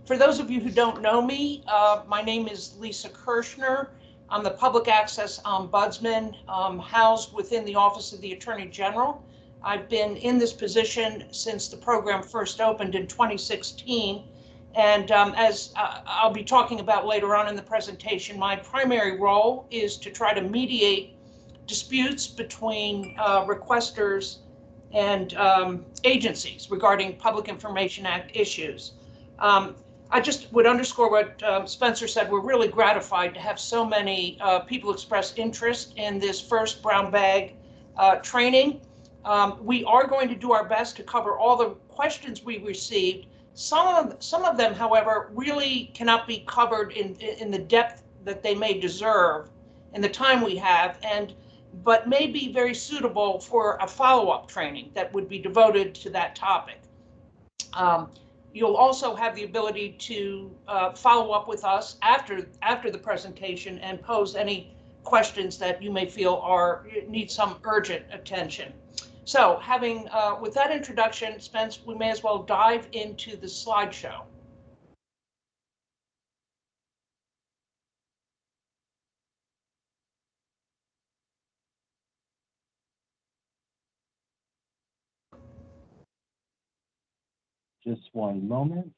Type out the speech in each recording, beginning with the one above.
For those of you who don't know me, my name is Lisa Kirshner. I'm the Public Access Ombudsman housed within the Office of the Attorney General. I've been in this position since the program first opened in 2016. And as I'll be talking about later on in the presentation, my primary role is to try to mediate disputes between requesters and agencies regarding Public Information Act issues. I just would underscore what Spencer said. We're really gratified to have so many people express interest in this first brown bag training. We are going to do our best to cover all the questions we received. Some of them, however, really cannot be covered in the depth that they may deserve in the time we have, but may be very suitable for a follow-up training that would be devoted to that topic. You'll also have the ability to follow up with us after the presentation and pose any questions that you may feel need some urgent attention. So with that introduction, Spence, we may as well dive into the slideshow. Just one moment.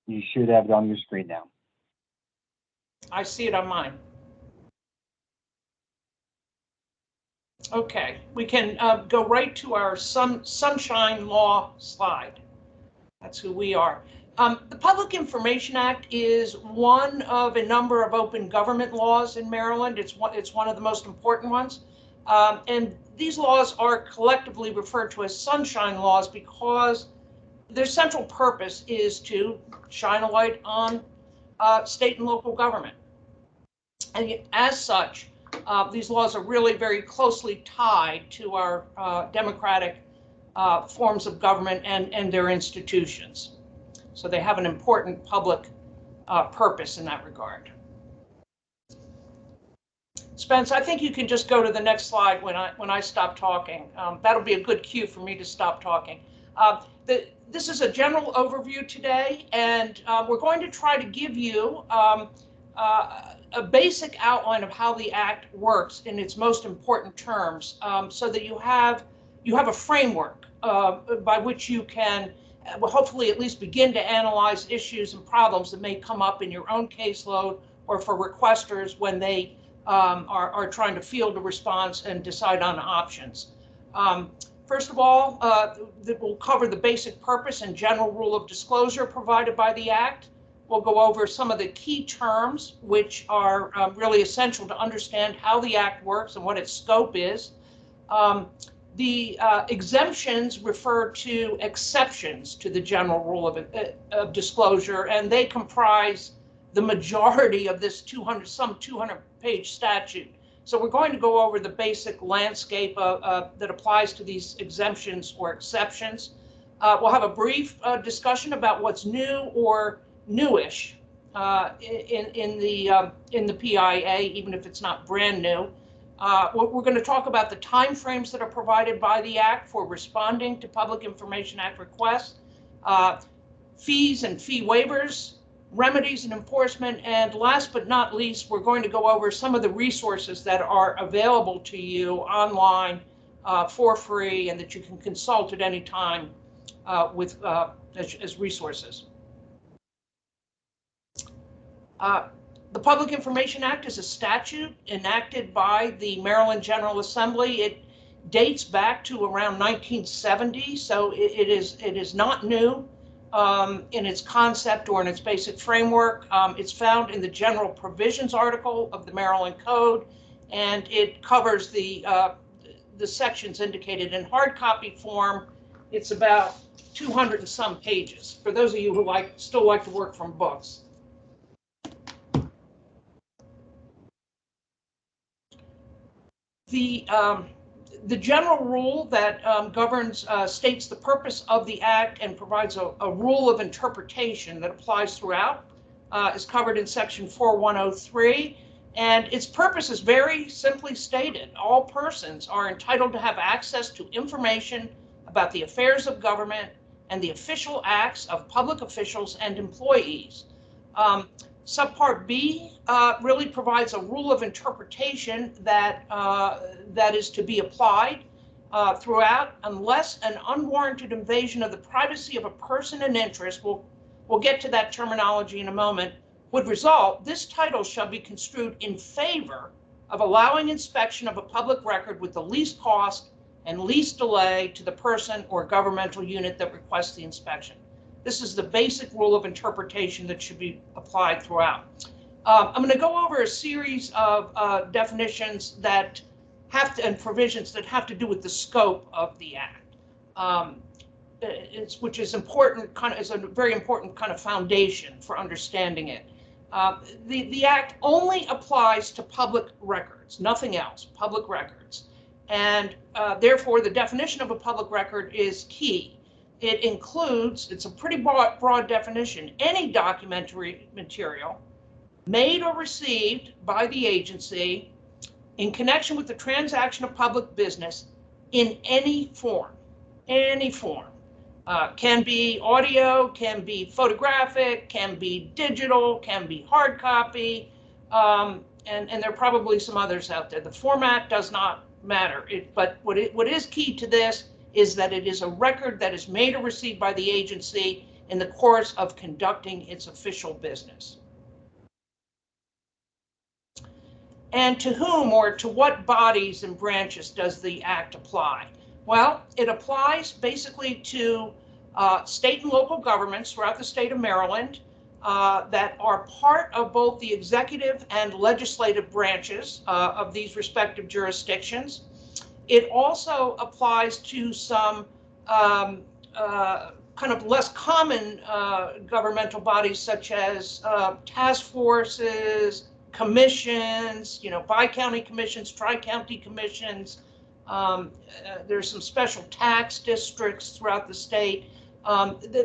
You should have it on your screen now. I see it on mine. Okay, we can go right to our Sunshine Law slide. That's who we are. The Public Information Act is one of a number of open government laws in Maryland. It's one of the most important ones. And these laws are collectively referred to as sunshine laws because their central purpose is to shine a light on state and local government. And as such, these laws are really very closely tied to our democratic forms of government and their institutions. So they have an important public purpose in that regard. Spence, I think you can just go to the next slide when I stop talking. That'll be a good cue for me to stop talking. This is a general overview today, and we're going to try to give you a basic outline of how the Act works in its most important terms, so that you have a framework by which you can hopefully at least begin to analyze issues and problems that may come up in your own caseload or for requesters when they are trying to field a response and decide on options. First of all, we'll cover the basic purpose and general rule of disclosure provided by the Act. We'll go over some of the key terms which are really essential to understand how the Act works and what its scope is. The exemptions refer to exceptions to the general rule of disclosure, and they comprise the majority of this 200-page statute. So we're going to go over the basic landscape that applies to these exemptions or exceptions. We'll have a brief discussion about what's new or newish in the PIA, even if it's not brand new. We're going to talk about the timeframes that are provided by the Act for responding to Public Information Act requests, fees and fee waivers, remedies and enforcement, and last but not least, we're going to go over some of the resources that are available to you online for free and that you can consult at any time as resources. The Public Information Act is a statute enacted by the Maryland General Assembly. It dates back to around 1970, so it is not new in its concept or in its basic framework. It's found in the General Provisions article of the Maryland Code, and it covers the sections indicated in hard copy form. It's about 200 and some pages, for those of you who still like to work from books. The general rule that governs states the purpose of the Act and provides a rule of interpretation that applies throughout is covered in Section 4103. And its purpose is very simply stated. All persons are entitled to have access to information about the affairs of government and the official acts of public officials and employees. Subpart B really provides a rule of interpretation that is to be applied throughout, unless an unwarranted invasion of the privacy of a person and interest, we'll get to that terminology in a moment, would result, this title shall be construed in favor of allowing inspection of a public record with the least cost and least delay to the person or governmental unit that requests the inspection. This is the basic rule of interpretation that should be applied throughout. I'm going to go over a series of definitions that have to, and provisions that have to do with the scope of the Act, which is important, is a very important kind of foundation for understanding it. The Act only applies to public records, nothing else, public records. And therefore, the definition of a public record is key. It includes, it's a pretty broad definition, any documentary material made or received by the agency in connection with the transaction of public business in any form, any form. Can be audio, can be photographic, can be digital, can be hard copy, and there are probably some others out there. The format does not matter, but what is key to this is that it is a record that is made or received by the agency in the course of conducting its official business. And to whom or to what bodies and branches does the Act apply? Well, it applies basically to state and local governments throughout the state of Maryland that are part of both the executive and legislative branches of these respective jurisdictions. It also applies to some kind of less common governmental bodies, such as task forces, commissions, bi-county commissions, tri-county commissions. There's some special tax districts throughout the state.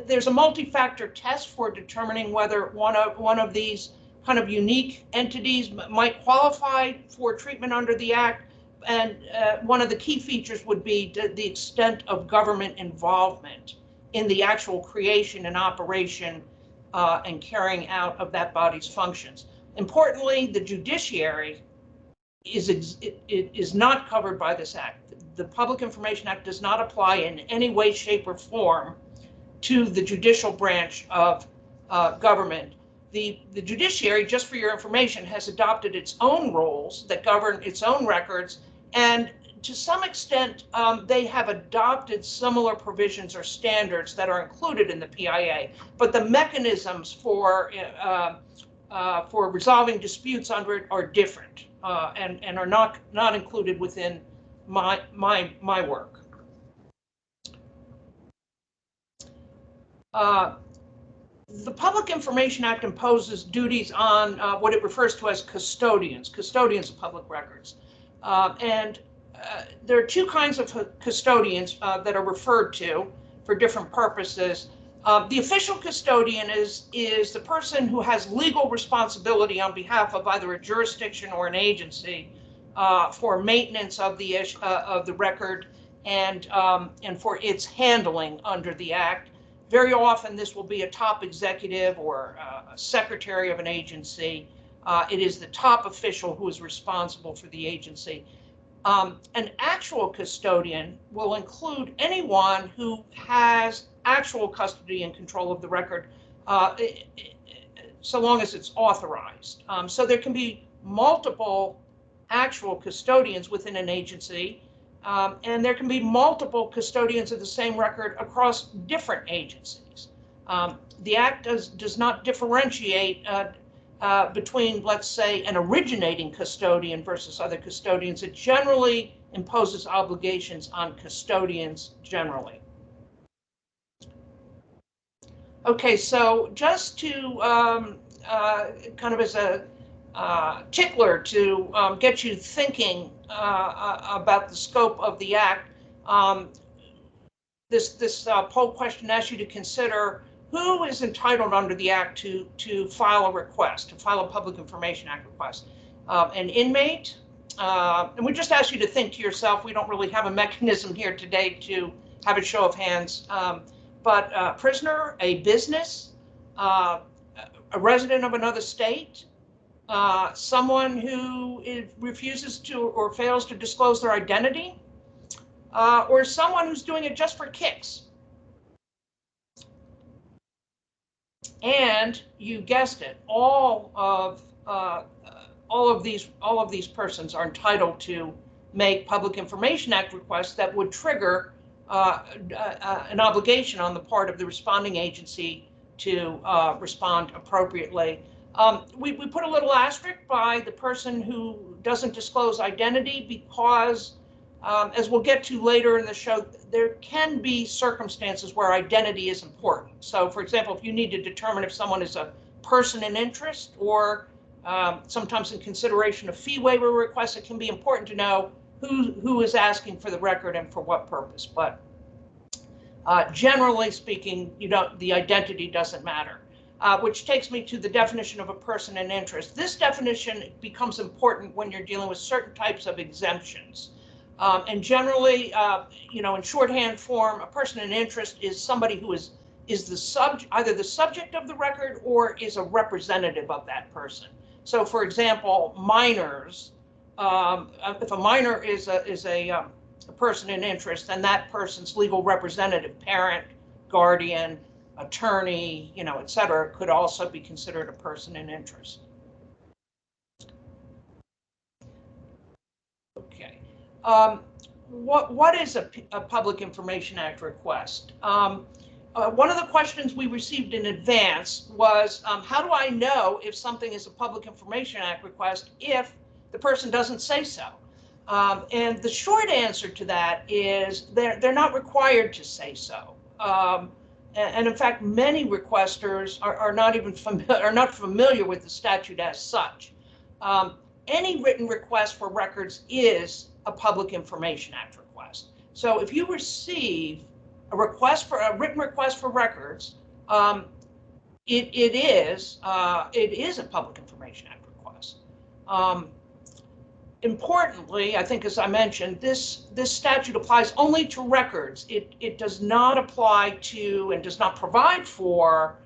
There's a multi-factor test for determining whether one of these kind of unique entities might qualify for treatment under the Act. And one of the key features would be the extent of government involvement in the actual creation and operation and carrying out of that body's functions. Importantly, the judiciary is not covered by this Act. The Public Information Act does not apply in any way, shape, or form to the judicial branch of government. The judiciary, just for your information, has adopted its own rules that govern its own records, and to some extent, they have adopted similar provisions or standards that are included in the PIA, but the mechanisms for resolving disputes under it are different and are not included within my work. The Public Information Act imposes duties on what it refers to as custodians of public records. There are two kinds of custodians that are referred to for different purposes. The official custodian is the person who has legal responsibility on behalf of either a jurisdiction or an agency for maintenance of the record and for its handling under the Act. Very often, this will be a top executive or a secretary of an agency. It is the top official who is responsible for the agency. An actual custodian will include anyone who has actual custody and control of the record, so long as it's authorized. So there can be multiple actual custodians within an agency, and there can be multiple custodians of the same record across different agencies. The Act does not differentiate between, let's say, an originating custodian versus other custodians. It generally imposes obligations on custodians generally. Okay, so just to kind of as a tickler to get you thinking about the scope of the Act, this poll question asks you to consider who is entitled under the Act to file a request, to file a Public Information Act request. an inmate. And we just ask you to think to yourself, we don't really have a mechanism here today to have a show of hands, but a prisoner, a business, a resident of another state, someone who refuses to or fails to disclose their identity, or someone who's doing it just for kicks. And you guessed it, all of these persons are entitled to make Public Information Act requests that would trigger an obligation on the part of the responding agency to respond appropriately. We put a little asterisk by the person who doesn't disclose identity because, as we'll get to later in the show, there can be circumstances where identity is important. So, for example, if you need to determine if someone is a person in interest, or sometimes in consideration of fee waiver requests, it can be important to know who is asking for the record and for what purpose. But generally speaking, the identity doesn't matter. Which takes me to the definition of a person in interest. This definition becomes important when you're dealing with certain types of exemptions. And generally, in shorthand form, a person in interest is somebody who is either the subject of the record or is a representative of that person. So, for example, minors. If a minor is a person in interest, then that person's legal representative, parent, guardian, attorney, et cetera, could also be considered a person in interest. Okay. What is a Public Information Act request? One of the questions we received in advance was, how do I know if something is a Public Information Act request if the person doesn't say so? And the short answer to that is they're not required to say so. And in fact, many requesters are not familiar with the statute as such. Any written request for records is a Public Information Act request. So if you receive a written request for records, it is a Public Information Act request. Importantly, I think, as I mentioned, this statute applies only to records. It does not apply to and does not provide for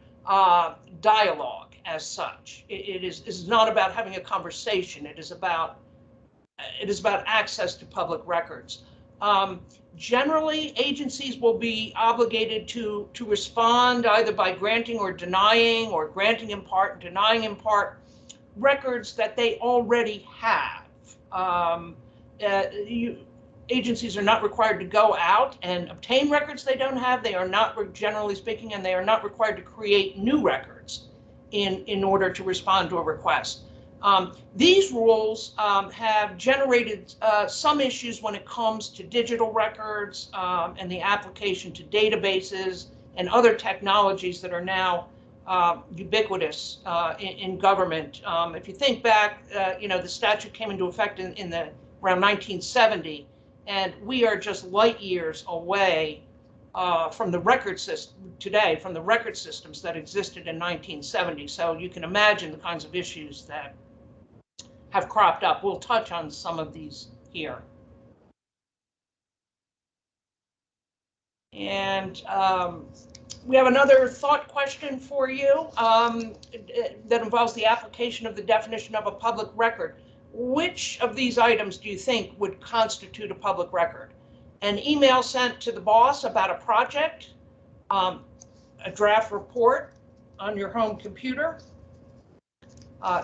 dialogue as such. It is not about having a conversation. It is about access to public records. Generally, agencies will be obligated to respond either by granting or denying, or granting in part and denying in part, records that they already have. Agencies are not required to go out and obtain records they don't have. They are not, generally speaking, and they are not required to create new records in order to respond to a request. These rules have generated some issues when it comes to digital records and the application to databases and other technologies that are now ubiquitous in government. If you think back, the statute came into effect in around 1970, and we are just light years away from the record system today, from the record systems that existed in 1970. So you can imagine the kinds of issues that have cropped up. We'll touch on some of these here. And we have another thought question for you that involves the application of the definition of a public record. Which of these items do you think would constitute a public record? An email sent to the boss about a project, a draft report on your home computer,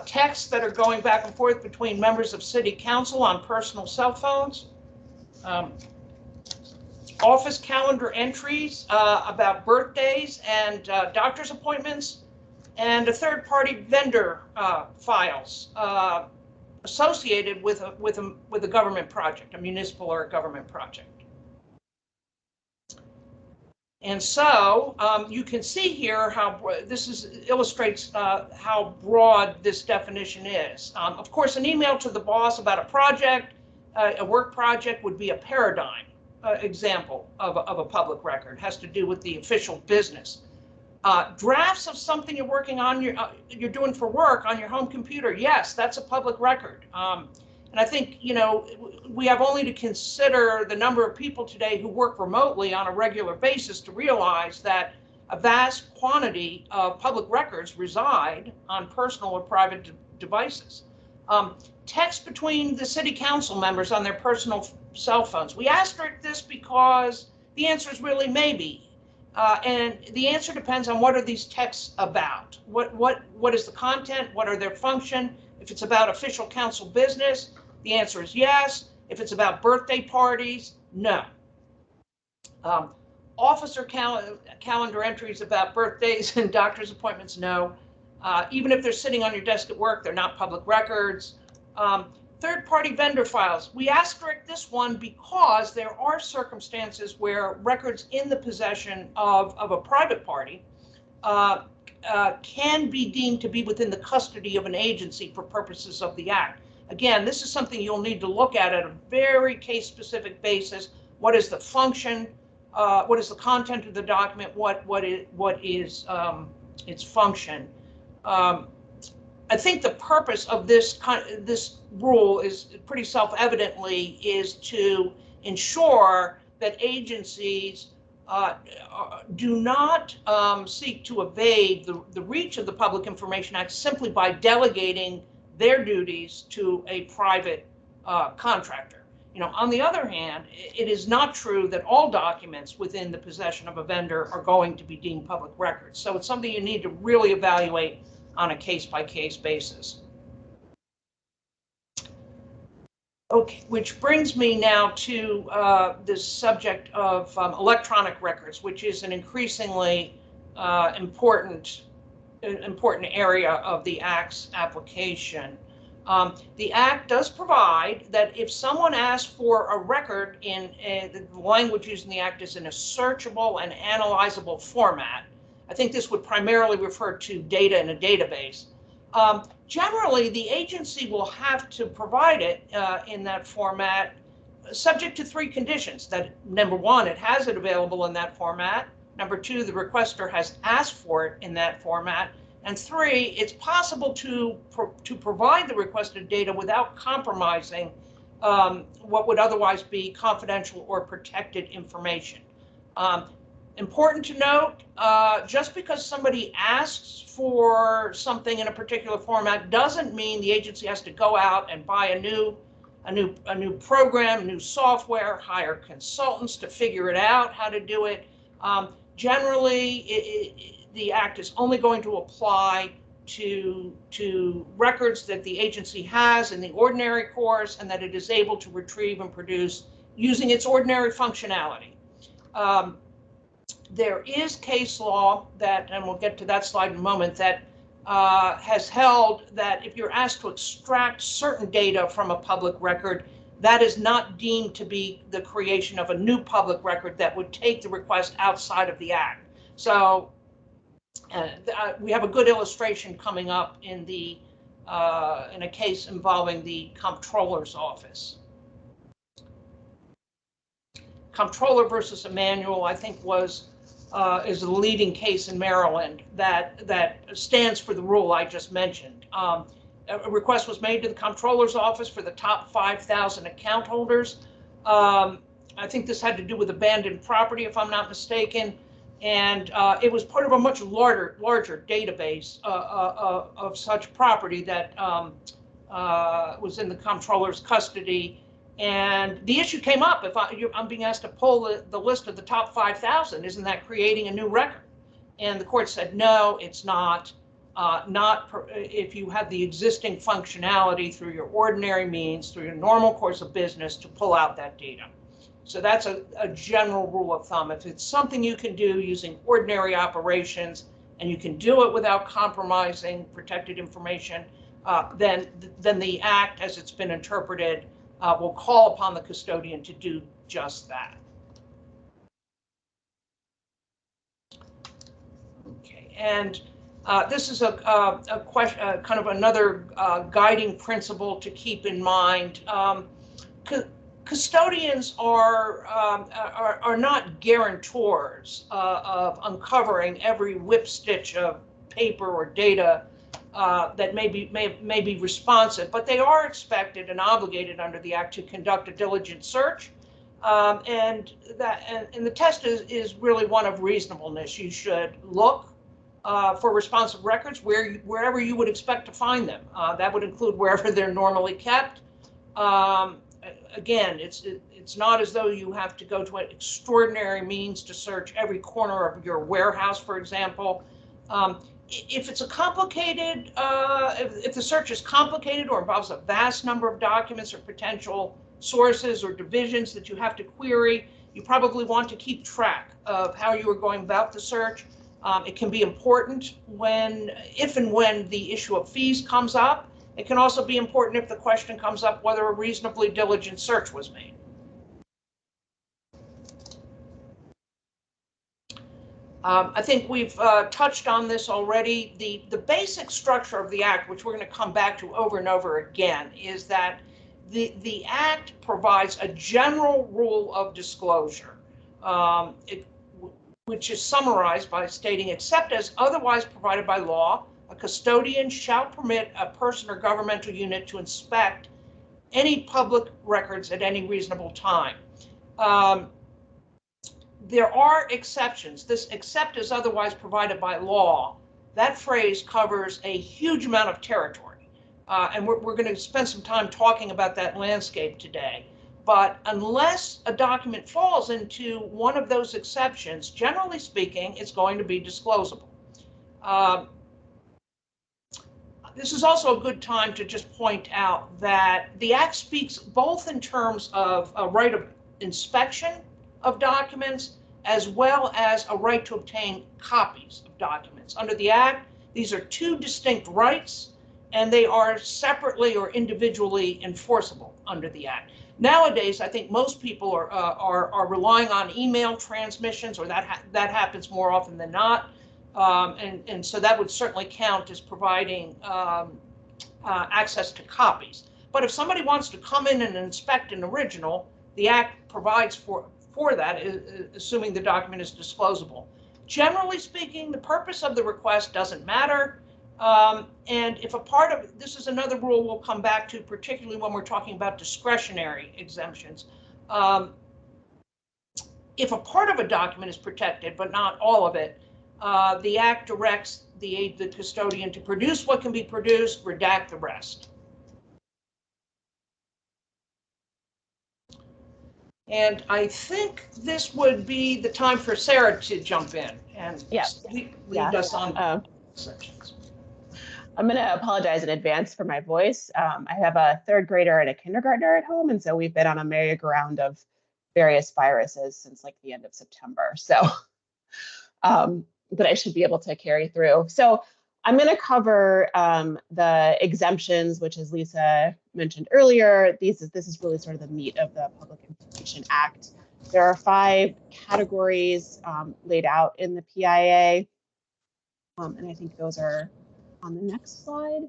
texts that are going back and forth between members of city council on personal cell phones, office calendar entries about birthdays and doctor's appointments, and a third-party vendor files associated with a government project, a municipal or a government project. And so you can see here how this illustrates how broad this definition is. Of course, an email to the boss about a project, a work project, would be a paradigm example of a public record. It has to do with the official business. Drafts of something you're working on, you're doing for work on your home computer, yes, that's a public record. And I think, we have only to consider the number of people today who work remotely on a regular basis to realize that a vast quantity of public records reside on personal or private devices. Text between the city council members on their personal cell phones. We asterisk this because the answer is really maybe. And the answer depends on what are these texts about? What is the content? What are their function? If it's about official council business, the answer is yes. If it's about birthday parties, no. Officer calendar entries about birthdays and doctor's appointments, no. Even if they're sitting on your desk at work, they're not public records. Third-party vendor files. We asterisk this one because there are circumstances where records in the possession of a private party can be deemed to be within the custody of an agency for purposes of the Act. Again, this is something you'll need to look at a very case-specific basis. What is the function? What is the content of the document? What is its function? I think the purpose of this rule is pretty self-evidently is to ensure that agencies do not seek to evade the reach of the Public Information Act simply by delegating their duties to a private contractor. On the other hand, it is not true that all documents within the possession of a vendor are going to be deemed public records. So it's something you need to really evaluate on a case-by-case basis. Okay, which brings me now to this subject of electronic records, which is an increasingly important area of the Act's application. The Act does provide that if someone asks for a record in the language used in the Act is in a searchable and analyzable format. I think this would primarily refer to data in a database. Generally, the agency will have to provide it in that format, subject to three conditions. That number one, it has it available in that format. Number two, the requester has asked for it in that format. And three, it's possible to provide the requested data without compromising what would otherwise be confidential or protected information. Important to note, just because somebody asks for something in a particular format doesn't mean the agency has to go out and buy a new program, new software, hire consultants to figure it out how to do it. Generally, the Act is only going to apply to records that the agency has in the ordinary course and that it is able to retrieve and produce using its ordinary functionality. There is case law that, and we'll get to that slide in a moment, that has held that if you're asked to extract certain data from a public record, that is not deemed to be the creation of a new public record that would take the request outside of the Act. So we have a good illustration coming up in a case involving the Comptroller's Office. Comptroller versus Emanuel, I think, is the leading case in Maryland that stands for the rule I just mentioned. A request was made to the Comptroller's Office for the top 5,000 account holders. I think this had to do with abandoned property, if I'm not mistaken. And it was part of a much larger database of such property that was in the Comptroller's custody. And the issue came up, if I'm being asked to pull the list of the top 5,000, isn't that creating a new record? And the court said, no, it's not. If you have the existing functionality through your ordinary means, through your normal course of business to pull out that data. So that's a general rule of thumb. If it's something you can do using ordinary operations and you can do it without compromising protected information, then the Act, as it's been interpreted, will call upon the custodian to do just that. Okay, and this is a question, kind of another guiding principle to keep in mind. custodians are not guarantors of uncovering every whipstitch of paper or data that may be responsive, but they are expected and obligated under the Act to conduct a diligent search. And the test is really one of reasonableness. You should look for responsive records wherever you would expect to find them. That would include wherever they're normally kept. Again, it's not as though you have to go to extraordinary means to search every corner of your warehouse, for example. If it's a complicated, if the search is complicated or involves a vast number of documents or potential sources or divisions that you have to query, you probably want to keep track of how you are going about the search. It can be important if and when the issue of fees comes up. It can also be important if the question comes up whether a reasonably diligent search was made. I think we've touched on this already. The basic structure of the Act, which we're going to come back to over and over again, is that the Act provides a general rule of disclosure, which is summarized by stating, except as otherwise provided by law, a custodian shall permit a person or governmental unit to inspect any public records at any reasonable time. There are exceptions. This except as otherwise provided by law, that phrase covers a huge amount of territory. And we're going to spend some time talking about that landscape today. But unless a document falls into one of those exceptions, generally speaking, it's going to be disclosable. This is also a good time to just point out that the Act speaks both in terms of a right of inspection of documents as well as a right to obtain copies of documents. Under the Act, these are two distinct rights, and they are separately or individually enforceable under the Act. Nowadays, I think most people are relying on email transmissions, or that happens more often than not. And so that would certainly count as providing access to copies. But if somebody wants to come in and inspect an original, the Act provides for that, assuming the document is disclosable. Generally speaking, the purpose of the request doesn't matter. And if a part of this is another rule we'll come back to, particularly when we're talking about discretionary exemptions. If a part of a document is protected, but not all of it, the Act directs the custodian to produce what can be produced, redact the rest. And I think this would be the time for Sarah to jump in and lead us on sections. I'm going to apologize in advance for my voice. I have a third grader and a kindergartner at home, and so we've been on a merry-go-round of various viruses since like the end of September. So, but I should be able to carry through. So I'm going to cover the exemptions, which, as Lisa mentioned earlier, this is really sort of the meat of the Public Information Act. There are 5 categories laid out in the PIA, and I think those are on the next slide.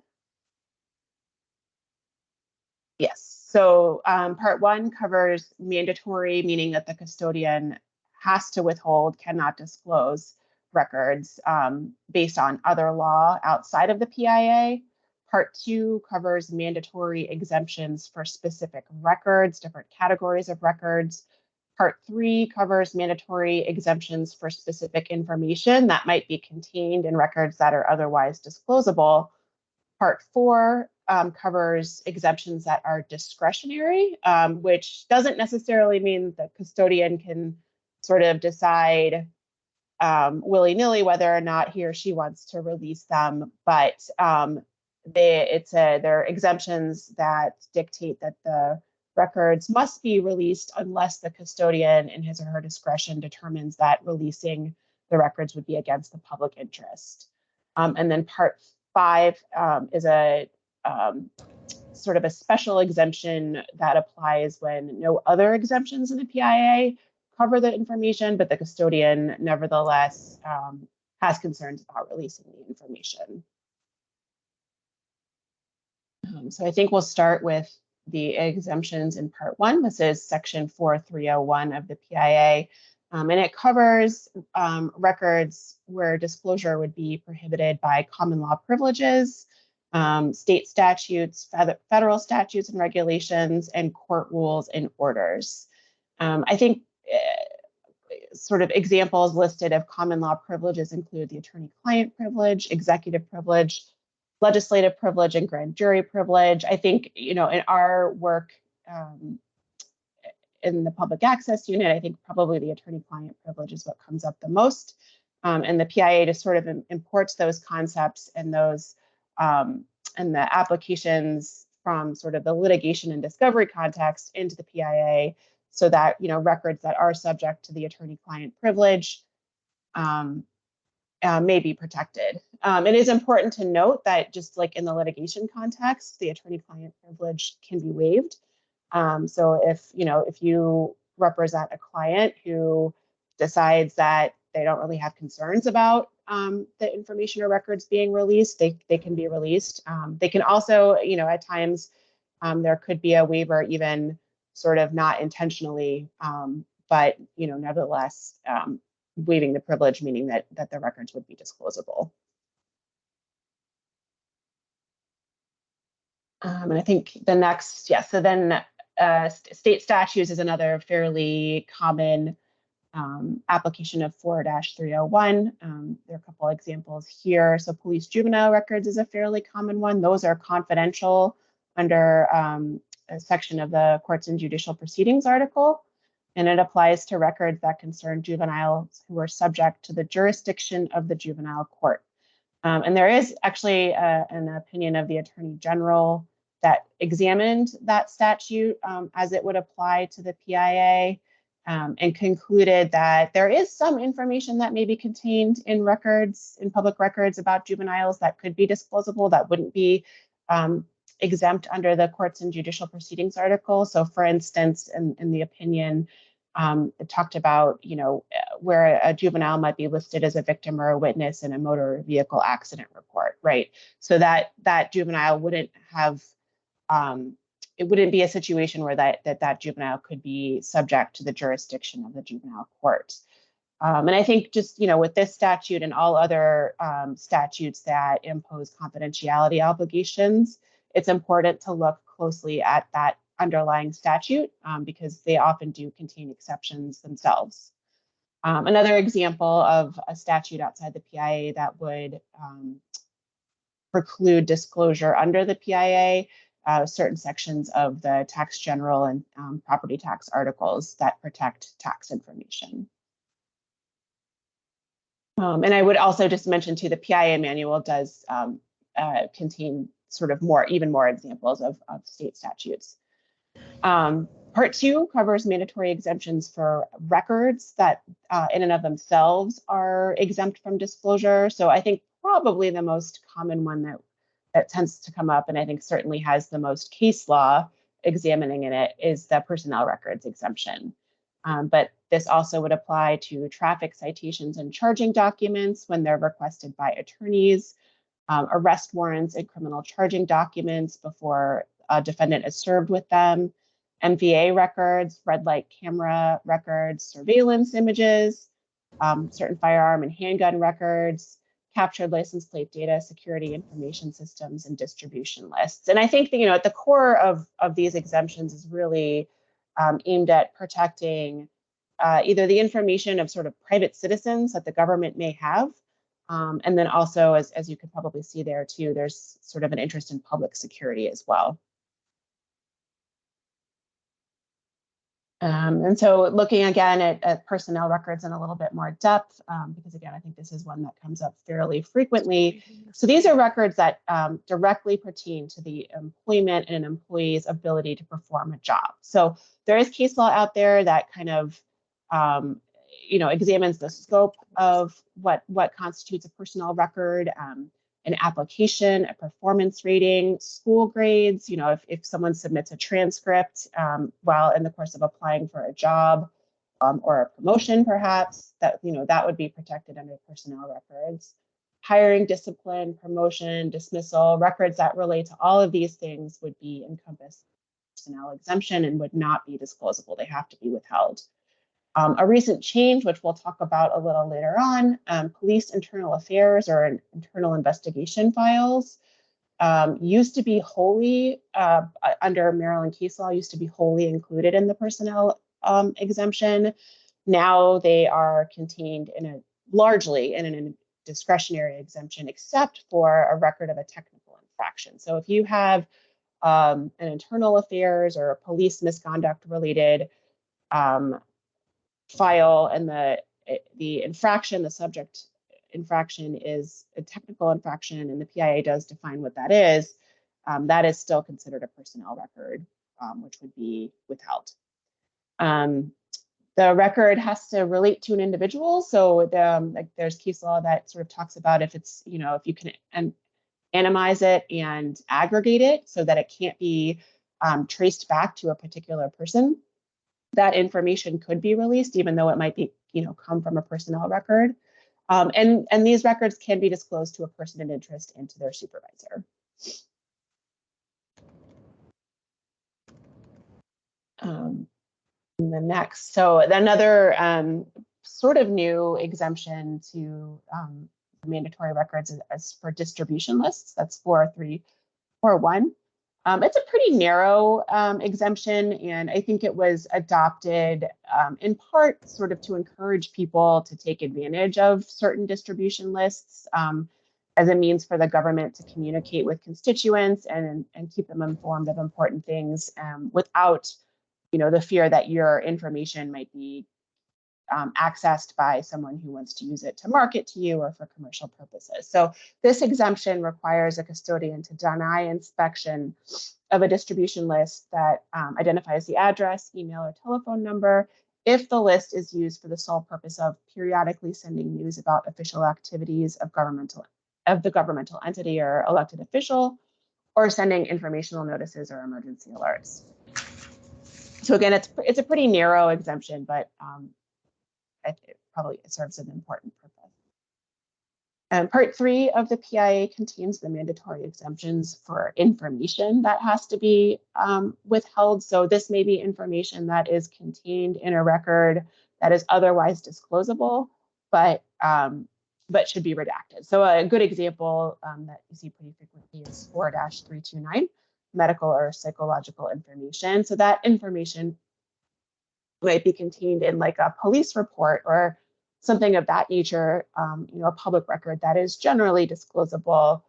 Yes, so part 1 covers mandatory, meaning that the custodian has to withhold, cannot disclose records based on other law outside of the PIA. Part 2 covers mandatory exemptions for specific records, different categories of records. Part 3 covers mandatory exemptions for specific information that might be contained in records that are otherwise disclosable. Part 4 covers exemptions that are discretionary, which doesn't necessarily mean the custodian can sort of decide willy-nilly whether or not he or she wants to release them, but there are exemptions that dictate that the records must be released unless the custodian in his or her discretion determines that releasing the records would be against the public interest. And then part 5 is a sort of a special exemption that applies when no other exemptions in the PIA cover the information, but the custodian nevertheless has concerns about releasing the information. So I think we'll start with the exemptions in Part 1. This is Section 4301 of the PIA, and it covers records where disclosure would be prohibited by common law privileges, state statutes, federal statutes and regulations, and court rules and orders. I think sort of examples listed of common law privileges include the attorney-client privilege, executive privilege, legislative privilege, and grand jury privilege. I think, in our work in the public access unit, I think probably the attorney-client privilege is what comes up the most. And the PIA just sort of imports those concepts and those and the applications from sort of the litigation and discovery context into the PIA, so that records that are subject to the attorney-client privilege may be protected. It is important to note that just like in the litigation context, the attorney-client privilege can be waived. So if you represent a client who decides that they don't really have concerns about the information or records being released, they can be released. They can also, at times there could be a waiver even sort of not intentionally, but nevertheless waiving the privilege, meaning that the records would be disclosable. And I think the next, so then state statutes is another fairly common application of 4-301. There are a couple examples here. So police juvenile records is a fairly common one. Those are confidential under a section of the Courts and Judicial Proceedings article, and it applies to records that concern juveniles who are subject to the jurisdiction of the juvenile court. And there is actually an opinion of the Attorney General that examined that statute as it would apply to the PIA, and concluded that there is some information that may be contained in records, in public records about juveniles that could be disclosable, that wouldn't be exempt under the Courts and Judicial Proceedings article. So for instance, in the opinion, it talked about, where a juvenile might be listed as a victim or a witness in a motor vehicle accident report, right? So that juvenile wouldn't have, it wouldn't be a situation where that juvenile could be subject to the jurisdiction of the juvenile court. And I think just, with this statute and all other statutes that impose confidentiality obligations, it's important to look closely at that underlying statute because they often do contain exceptions themselves. Another example of a statute outside the PIA that would preclude disclosure under the PIA, certain sections of the tax general and property tax articles that protect tax information. And I would also just mention too, the PIA manual does contain sort of even more examples of state statutes. Part 2 covers mandatory exemptions for records that in and of themselves are exempt from disclosure. So I think probably the most common one that tends to come up, and I think certainly has the most case law examining in it, is the personnel records exemption. But this also would apply to traffic citations and charging documents when they're requested by attorneys, arrest warrants and criminal charging documents before a defendant is served with them, MVA records, red light camera records, surveillance images, certain firearm and handgun records, captured license plate data, security information systems, and distribution lists. And I think that, at the core of these exemptions is really aimed at protecting either the information of sort of private citizens that the government may have, and then also, as you could probably see there too, there's sort of an interest in public security as well. And so looking again at personnel records in a little bit more depth, because again, I think this is one that comes up fairly frequently. So these are records that directly pertain to the employment and an employee's ability to perform a job. So there is case law out there that kind of, examines the scope of what constitutes a personnel record, an application, a performance rating, school grades, if someone submits a transcript while in the course of applying for a job or a promotion, perhaps, that would be protected under personnel records. Hiring, discipline, promotion, dismissal, records that relate to all of these things would be encompassed personnel exemption and would not be disclosable. They have to be withheld. A recent change, which we'll talk about a little later on, police internal affairs or internal investigation files used to be wholly, under Maryland case law, used to be wholly included in the personnel exemption. Now they are contained largely in a discretionary exemption, except for a record of a technical infraction. So if you have an internal affairs or a police misconduct related file and the infraction, the subject infraction is a technical infraction and the PIA does define what that is still considered a personnel record, which would be withheld. The record has to relate to an individual. So like there's case law that sort of talks about if it's, if you can anonymize it and aggregate it so that it can't be traced back to a particular person, that information could be released, even though it might be, come from a personnel record. And these records can be disclosed to a person in interest and to their supervisor. The next, so another sort of new exemption to mandatory records is for distribution lists. That's 4341. It's a pretty narrow exemption, and I think it was adopted in part sort of to encourage people to take advantage of certain distribution lists as a means for the government to communicate with constituents and keep them informed of important things without, the fear that your information might be accessed by someone who wants to use it to market to you or for commercial purposes. So this exemption requires a custodian to deny inspection of a distribution list that identifies the address, email, or telephone number if the list is used for the sole purpose of periodically sending news about official activities of the governmental entity or elected official, or sending informational notices or emergency alerts. So again, it's a pretty narrow exemption, but it probably serves an important purpose. And part 3 of the PIA contains the mandatory exemptions for information that has to be withheld. So this may be information that is contained in a record that is otherwise disclosable, but should be redacted. So a good example that you see pretty frequently is 4-329, medical or psychological information. So that information might be contained in like a police report or something of that nature, a public record that is generally disclosable,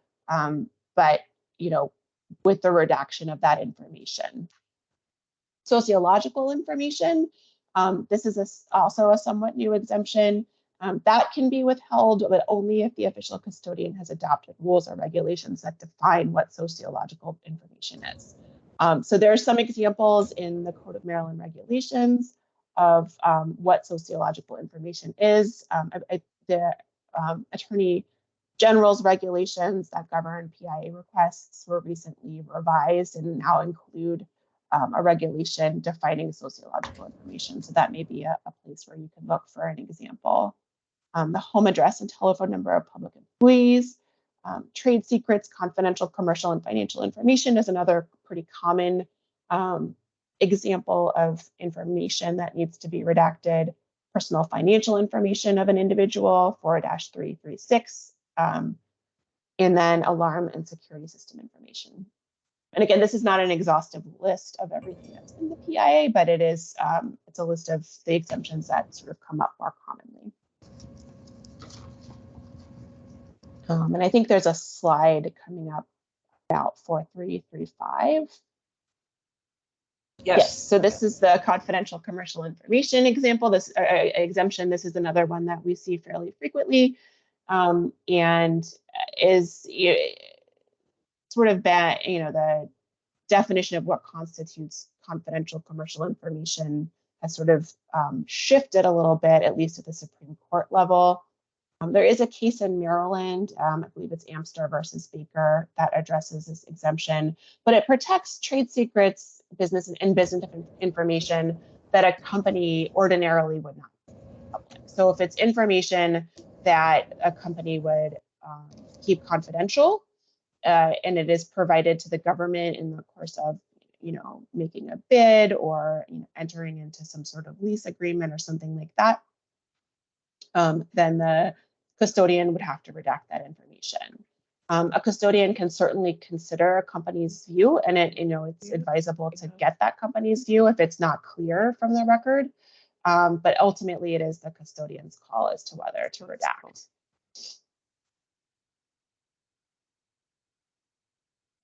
but, with the redaction of that information. Sociological information, this is also a somewhat new exemption. That can be withheld, but only if the official custodian has adopted rules or regulations that define what sociological information is. So there are some examples in the Code of Maryland Regulations of what sociological information is. The Attorney General's regulations that govern PIA requests were recently revised and now include a regulation defining sociological information. So that may be a place where you can look for an example. The home address and telephone number of public employees, trade secrets, confidential commercial and financial information is another pretty common example of information that needs to be redacted. Personal financial information of an individual, 4-336, and then alarm and security system information. And again, this is not an exhaustive list of everything that's in the PIA, but it is it's a list of the exemptions that sort of come up more commonly. And I think there's a slide coming up about 4335. Yes. So this is the confidential commercial information example. This exemption. This is another one that we see fairly frequently, and is sort of bad. The definition of what constitutes confidential commercial information has sort of shifted a little bit, at least at the Supreme Court level. There is a case in Maryland, I believe it's Amster versus Baker, that addresses this exemption, but it protects trade secrets, business information that a company ordinarily would not public. So if it's information that a company would keep confidential and it is provided to the government in the course of making a bid or entering into some sort of lease agreement or something like that, then the custodian would have to redact that information. A custodian can certainly consider a company's view, and it's advisable to get that company's view if it's not clear from the record. But ultimately, it is the custodian's call as to whether to redact.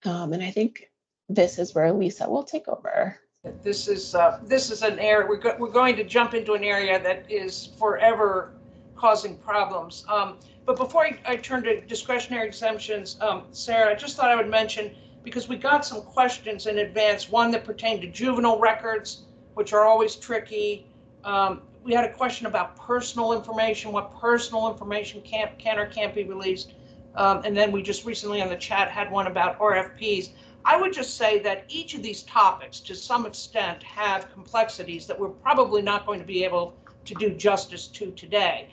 And I think this is where Lisa will take over. This is an area we're going to jump into an area that is forever causing problems. But before I turn to discretionary exemptions, Sarah, I just thought I would mention, because we got some questions in advance, one that pertained to juvenile records, which are always tricky. We had a question about personal information, what personal information can or can't be released. And then we just recently on the chat had one about RFPs. I would just say that each of these topics, to some extent, have complexities that we're probably not going to be able to do justice to today.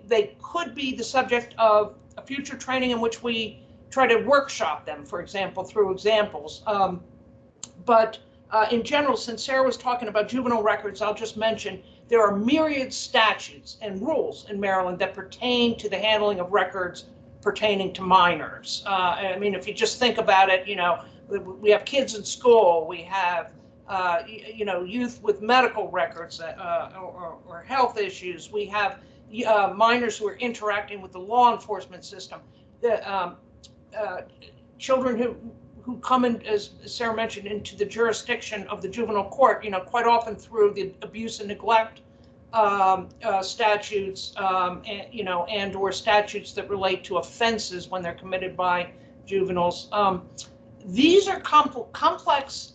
They could be the subject of a future training in which we try to workshop them, for example, through examples. But in general, since Sarah was talking about juvenile records, I'll just mention there are myriad statutes and rules in Maryland that pertain to the handling of records pertaining to minors. I mean, if you just think about it, we have kids in school, we have youth with medical records or health issues, we have minors who are interacting with the law enforcement system, children who come in, as Sarah mentioned, into the jurisdiction of the juvenile court, quite often through the abuse and neglect statutes, and or statutes that relate to offenses when they're committed by juveniles. These are complex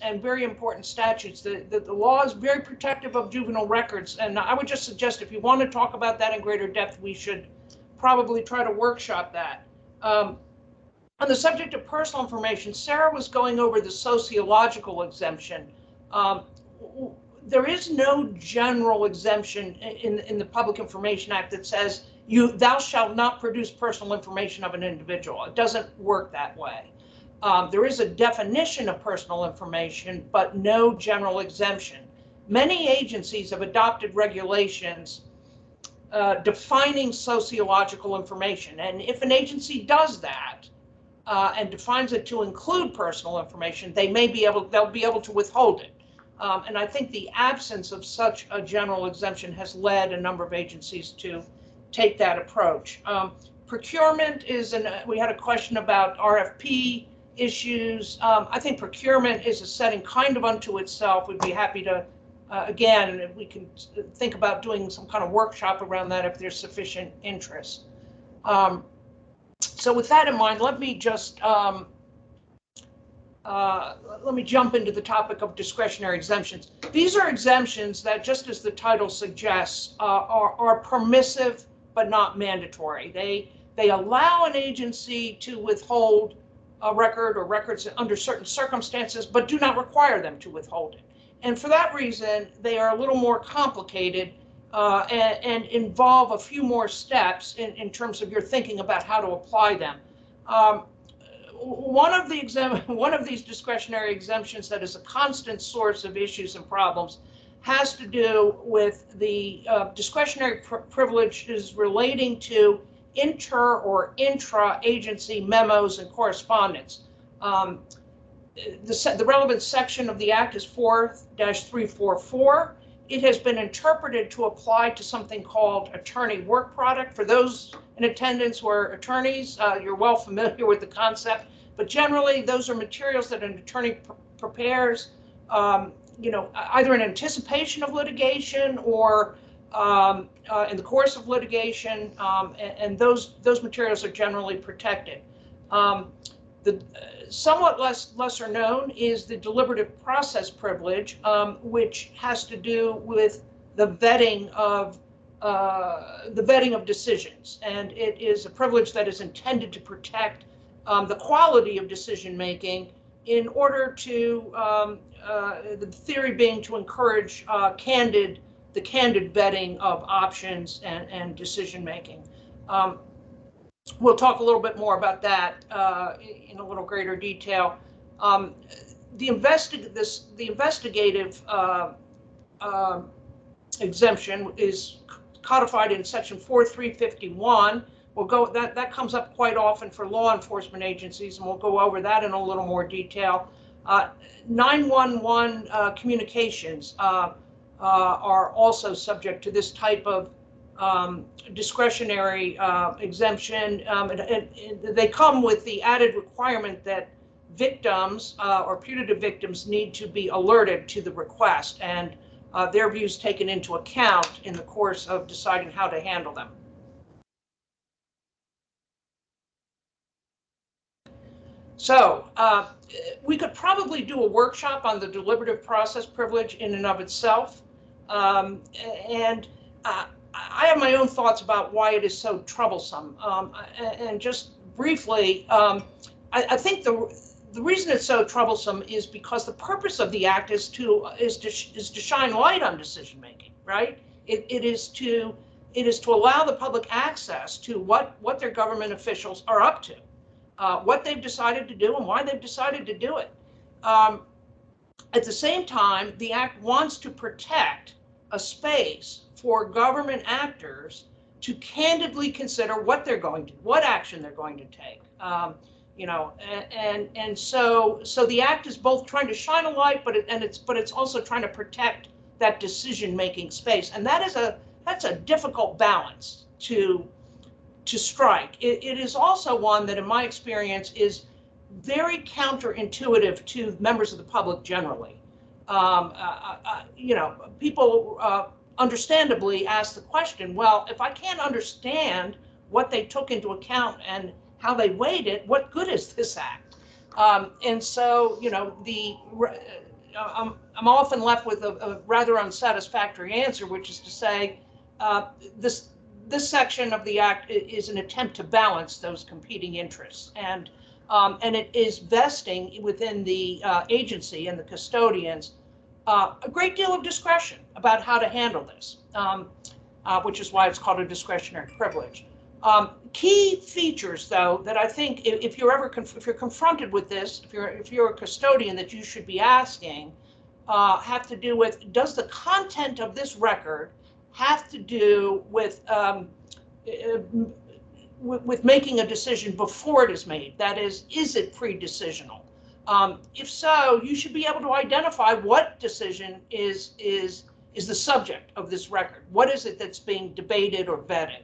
and very important statutes. The law is very protective of juvenile records, and I would just suggest if you want to talk about that in greater depth, we should probably try to workshop that. On the subject of personal information, Sarah was going over the sociological exemption. There is no general exemption in the Public Information Act that says thou shalt not produce personal information of an individual. It doesn't work that way. There is a definition of personal information, but no general exemption. Many agencies have adopted regulations defining sociological information, and if an agency does that and defines it to include personal information, they'll be able to withhold it. And I think the absence of such a general exemption has led a number of agencies to take that approach. Procurement we had a question about RFP issues. I think procurement is a setting kind of unto itself. We'd be happy to, again, we can think about doing some kind of workshop around that if there's sufficient interest. So with that in mind, let me just let me jump into the topic of discretionary exemptions. These are exemptions that, just as the title suggests, are permissive but not mandatory. They allow an agency to withhold a record or records under certain circumstances, but do not require them to withhold it. And for that reason, they are a little more complicated and involve a few more steps in terms of your thinking about how to apply them. One of these discretionary exemptions that is a constant source of issues and problems has to do with the discretionary privileges relating to inter or intra-agency memos and correspondence. The relevant section of the Act is 4-344. It has been interpreted to apply to something called attorney work product. For those in attendance who are attorneys, you're well familiar with the concept, but generally those are materials that an attorney prepares, either in anticipation of litigation or in the course of litigation, and those materials are generally protected. The somewhat lesser known is the deliberative process privilege, which has to do with the vetting of decisions, and it is a privilege that is intended to protect the quality of decision making in order to the theory being to encourage the candid vetting of options and decision making. We'll talk a little bit more about that in a little greater detail. the investigative exemption is codified in section 4351. We'll go, that comes up quite often for law enforcement agencies, and we'll go over that in a little more detail. 911 communications are also subject to this type of discretionary exemption. They come with the added requirement that victims or putative victims need to be alerted to the request, and their views taken into account in the course of deciding how to handle them. So we could probably do a workshop on the deliberative process privilege in and of itself. And I have my own thoughts about why it is so troublesome. And just briefly, I think the reason it's so troublesome is because the purpose of the act is to shine light on decision making, right? It is to allow the public access to what their government officials are up to, what they've decided to do and why they've decided to do it. At the same time, the act wants to protect a space for government actors to candidly consider what action they're going to take. You know, and so the act is both trying to shine a light, but it's also trying to protect that decision-making space, and that's a difficult balance to strike. It is also one that, in my experience, is very counterintuitive to members of the public generally. You know, people understandably ask the question, well, if I can't understand what they took into account and how they weighed it, what good is this act? And so, you know, I'm often left with a rather unsatisfactory answer, which is to say, this section of the act is an attempt to balance those competing interests, and it is vesting within the agency and the custodians a great deal of discretion about how to handle this, which is why it's called a discretionary privilege. Key features, though, that I think if you're confronted with this, if you're a custodian, that you should be asking, have to do with, does the content of this record have to do with making a decision before it is made? That is it pre-decisional? If so, you should be able to identify what decision is the subject of this record. What is it that's being debated or vetted?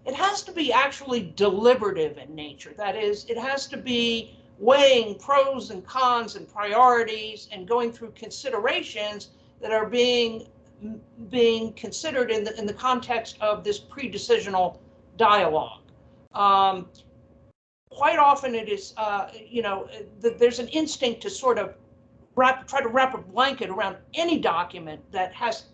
It has to be actually deliberative in nature. That is, it has to be weighing pros and cons and priorities and going through considerations that are being considered in the context of this pre-decisional dialogue. Quite often it is, you know, there's an instinct to sort of try to wrap a blanket around any document that has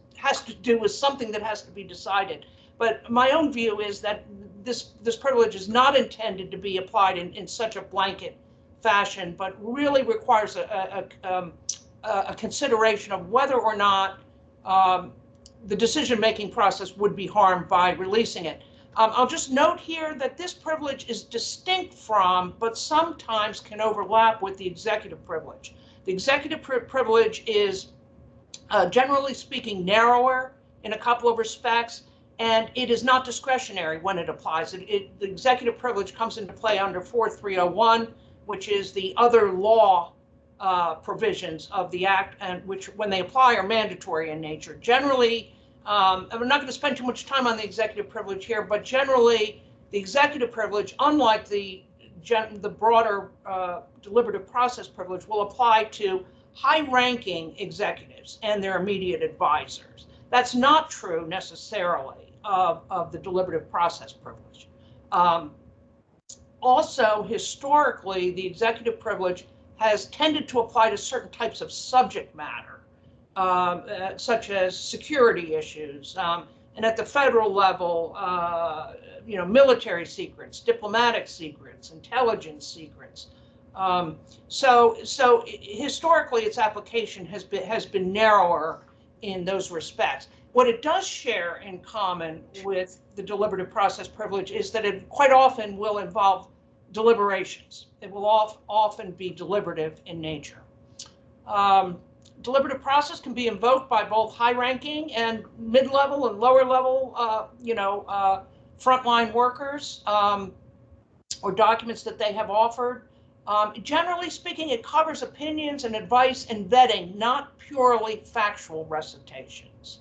to do with something that has to be decided. But my own view is that this privilege is not intended to be applied in such a blanket fashion, but really requires a consideration of whether or not the decision-making process would be harmed by releasing it. I'll just note here that this privilege is distinct from, but sometimes can overlap with, the executive privilege. The executive privilege is, generally speaking, narrower in a couple of respects, and it is not discretionary when it applies. The executive privilege comes into play under 4301, which is the other law provisions of the act, and which, when they apply, are mandatory in nature. Generally, and we're not going to spend too much time on the executive privilege here, but generally, the executive privilege, unlike the broader deliberative process privilege, will apply to high-ranking executives and their immediate advisors. That's not true necessarily of the deliberative process privilege. Also, historically, the executive privilege has tended to apply to certain types of subject matter, such as security issues, and at the federal level, you know, military secrets, diplomatic secrets, intelligence secrets. So historically, its application has been narrower in those respects. What it does share in common with the deliberative process privilege is that it quite often will involve deliberations. It will often be deliberative in nature. Deliberative process can be invoked by both high-ranking and mid-level and lower-level, frontline workers, or documents that they have offered. Generally speaking, it covers opinions and advice and vetting, not purely factual recitations,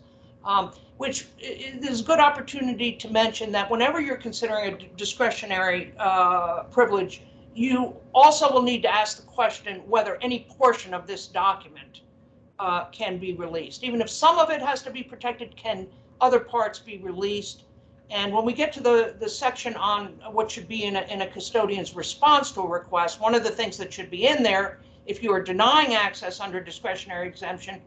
which is a good opportunity to mention that whenever you're considering a discretionary privilege, you also will need to ask the question whether any portion of this document can be released. Even if some of it has to be protected, can other parts be released? And when we get to the section on what should be in a custodian's response to a request, one of the things that should be in there, if you are denying access under discretionary exemption,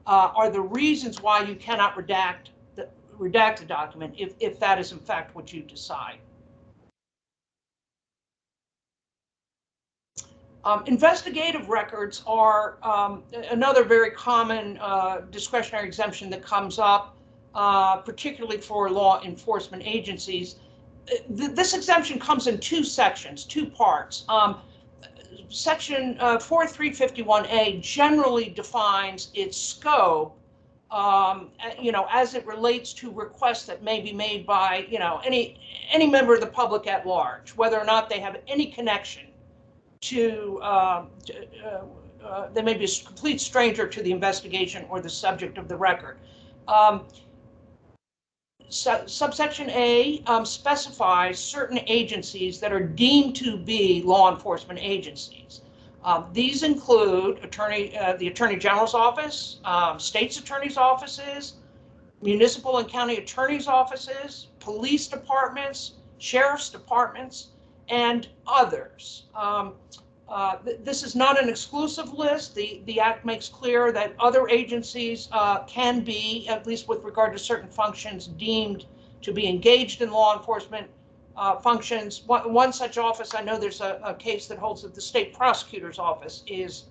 are the reasons why you cannot redact the document, if that is in fact what you decide. Investigative records are another very common discretionary exemption that comes up, particularly for law enforcement agencies. This exemption comes in two sections, two parts. Section 4351A generally defines its scope, as it relates to requests that may be made by, any member of the public at large, whether or not they have any connection to, they may be a complete stranger to the investigation or the subject of the record. Subsection A specifies certain agencies that are deemed to be law enforcement agencies. These include the Attorney General's office, state's attorney's offices, municipal and county attorney's offices, police departments, sheriff's departments, and others. This is not an exclusive list. The Act makes clear that other agencies can be, at least with regard to certain functions, deemed to be engaged in law enforcement functions. One such office, I know there's a case that holds that the state prosecutor's office is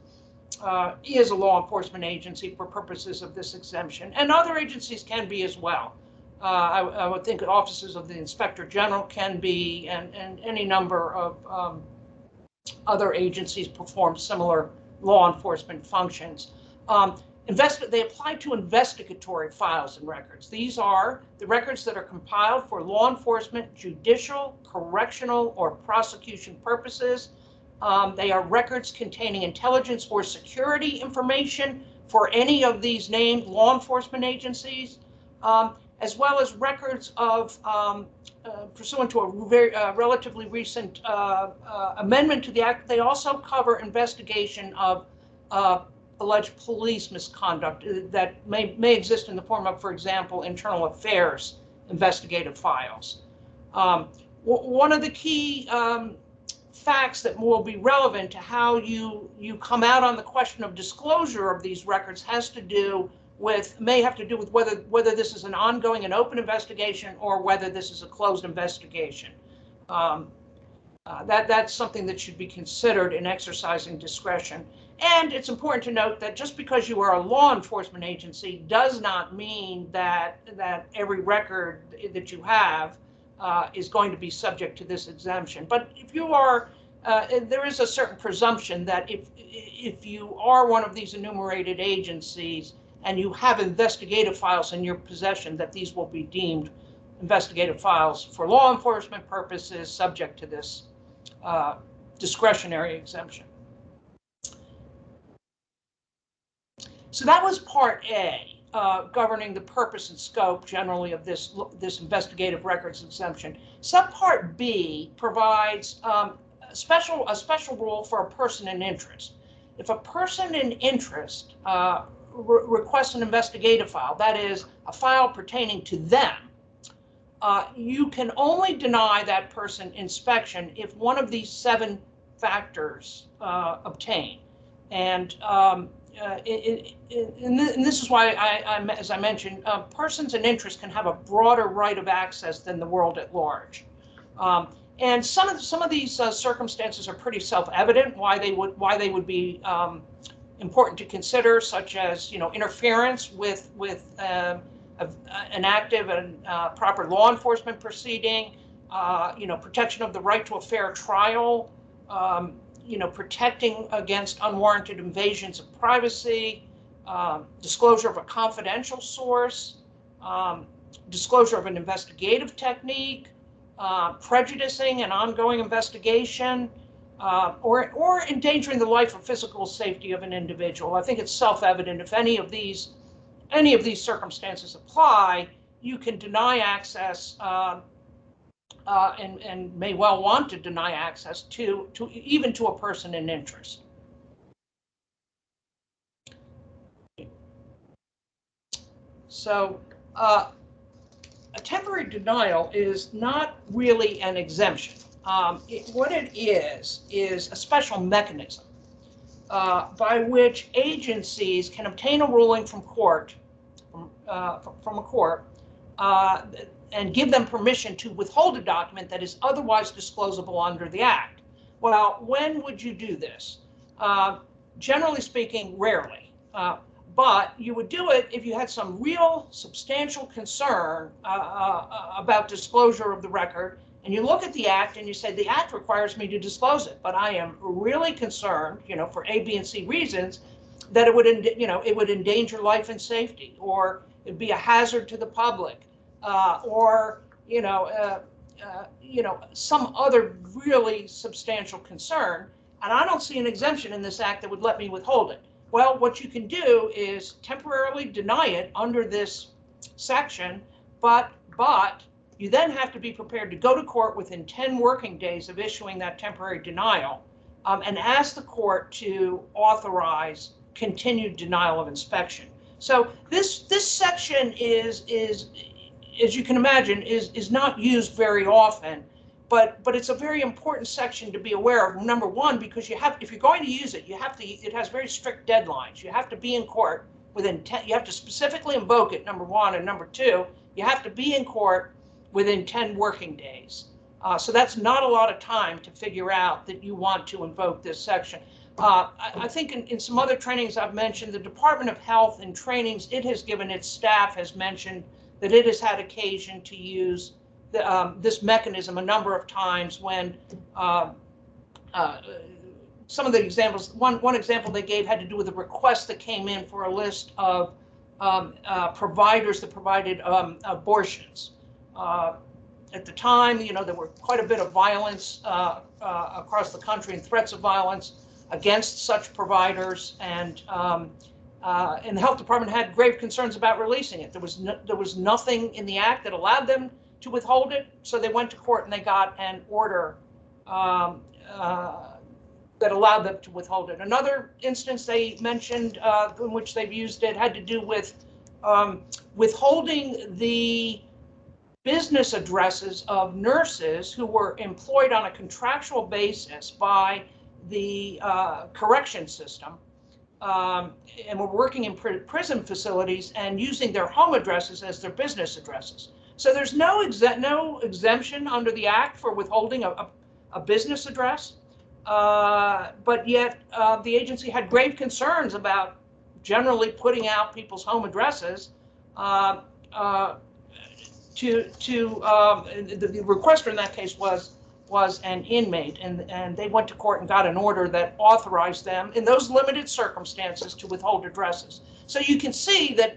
a law enforcement agency for purposes of this exemption, and other agencies can be as well. I would think offices of the Inspector General can be, and any number of other agencies perform similar law enforcement functions. They apply to investigatory files and records. These are the records that are compiled for law enforcement, judicial, correctional, or prosecution purposes. They are records containing intelligence or security information for any of these named law enforcement agencies, as well as records of, pursuant to a very relatively recent amendment to the Act. They also cover investigation of alleged police misconduct that may exist in the form of, for example, internal affairs investigative files. One of the key facts that will be relevant to how you come out on the question of disclosure of these records may have to do with whether this is an ongoing and open investigation or whether this is a closed investigation. That's something that should be considered in exercising discretion. And it's important to note that just because you are a law enforcement agency does not mean that every record that you have is going to be subject to this exemption. But if you are, there is a certain presumption that if you are one of these enumerated agencies and you have investigative files in your possession, that these will be deemed investigative files for law enforcement purposes subject to this discretionary exemption. So that was Part A, governing the purpose and scope generally of this investigative records exemption. Subpart B provides a special rule for a person in interest. If a person in interest requests an investigative file, that is, a file pertaining to them, you can only deny that person inspection if one of these 7 factors obtain. And this is why, as I mentioned, persons in interest can have a broader right of access than the world at large. And some of these circumstances are pretty self-evident why they would be important to consider, such as interference with an active and proper law enforcement proceeding, protection of the right to a fair trial, protecting against unwarranted invasions of privacy, disclosure of a confidential source, disclosure of an investigative technique, prejudicing an ongoing investigation, or endangering the life or physical safety of an individual. I think it's self-evident if any of these circumstances apply, you can deny access and may well want to deny access to even to a person in interest. So a temporary denial is not really an exemption. What it is a special mechanism by which agencies can obtain a ruling from a court, and give them permission to withhold a document that is otherwise disclosable under the Act. Well, when would you do this? Generally speaking, rarely. But you would do it if you had some real substantial concern about disclosure of the record, and you look at the Act and you say, the Act requires me to disclose it, but I am really concerned, for A, B, and C reasons, that it would endanger life and safety, or it'd be a hazard to the public, or some other really substantial concern, and I don't see an exemption in this Act that would let me withhold it. Well, what you can do is temporarily deny it under this section, but you then have to be prepared to go to court within 10 working days of issuing that temporary denial, and ask the court to authorize continued denial of inspection. So this section is as you can imagine, is not used very often, but it's a very important section to be aware of. Number one, because if you're going to use it, it has very strict deadlines. You have to be in court within 10, you have to specifically invoke it, number one, and number two, you have to be in court within 10 working days. So that's not a lot of time to figure out that you want to invoke this section. I think in some other trainings I've mentioned, the Department of Health and trainings it has given its staff has mentioned that it has had occasion to use this mechanism a number of times when some of the examples, one example they gave had to do with a request that came in for a list of providers that provided abortions. At the time, there were quite a bit of violence across the country and threats of violence against such providers, and the health department had grave concerns about releasing it. There was nothing in the Act that allowed them to withhold it, so they went to court and they got an order that allowed them to withhold it. Another instance they mentioned in which they've used it had to do with withholding the business addresses of nurses who were employed on a contractual basis by the correction system, and were working in prison facilities and using their home addresses as their business addresses. So there's no exemption under the Act for withholding a business address, but yet the agency had grave concerns about generally putting out people's home addresses. The requester in that case was an inmate, and they went to court and got an order that authorized them in those limited circumstances to withhold addresses. So you can see that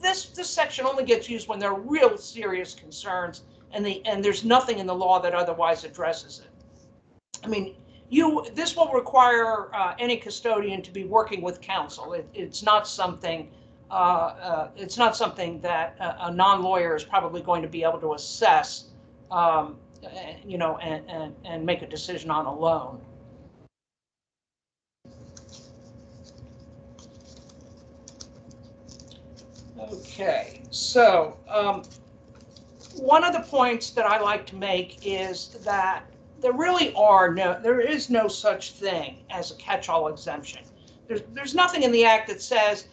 this section only gets used when there are real serious concerns, and there's nothing in the law that otherwise addresses it. I mean, this will require any custodian to be working with counsel. It's not something that a non-lawyer is probably going to be able to assess, and make a decision on alone. Okay, so one of the points that I like to make is that there is no such thing as a catch-all exemption. There's nothing in the Act that says,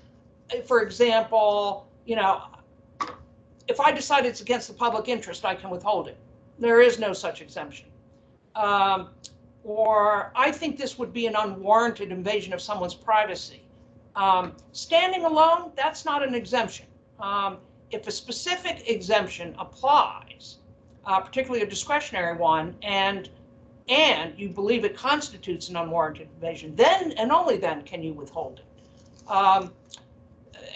for example, if I decide it's against the public interest, I can withhold it. There is no such exemption. Or I think this would be an unwarranted invasion of someone's privacy. Standing alone, that's not an exemption. If a specific exemption applies, particularly a discretionary one, and you believe it constitutes an unwarranted invasion, then and only then can you withhold it.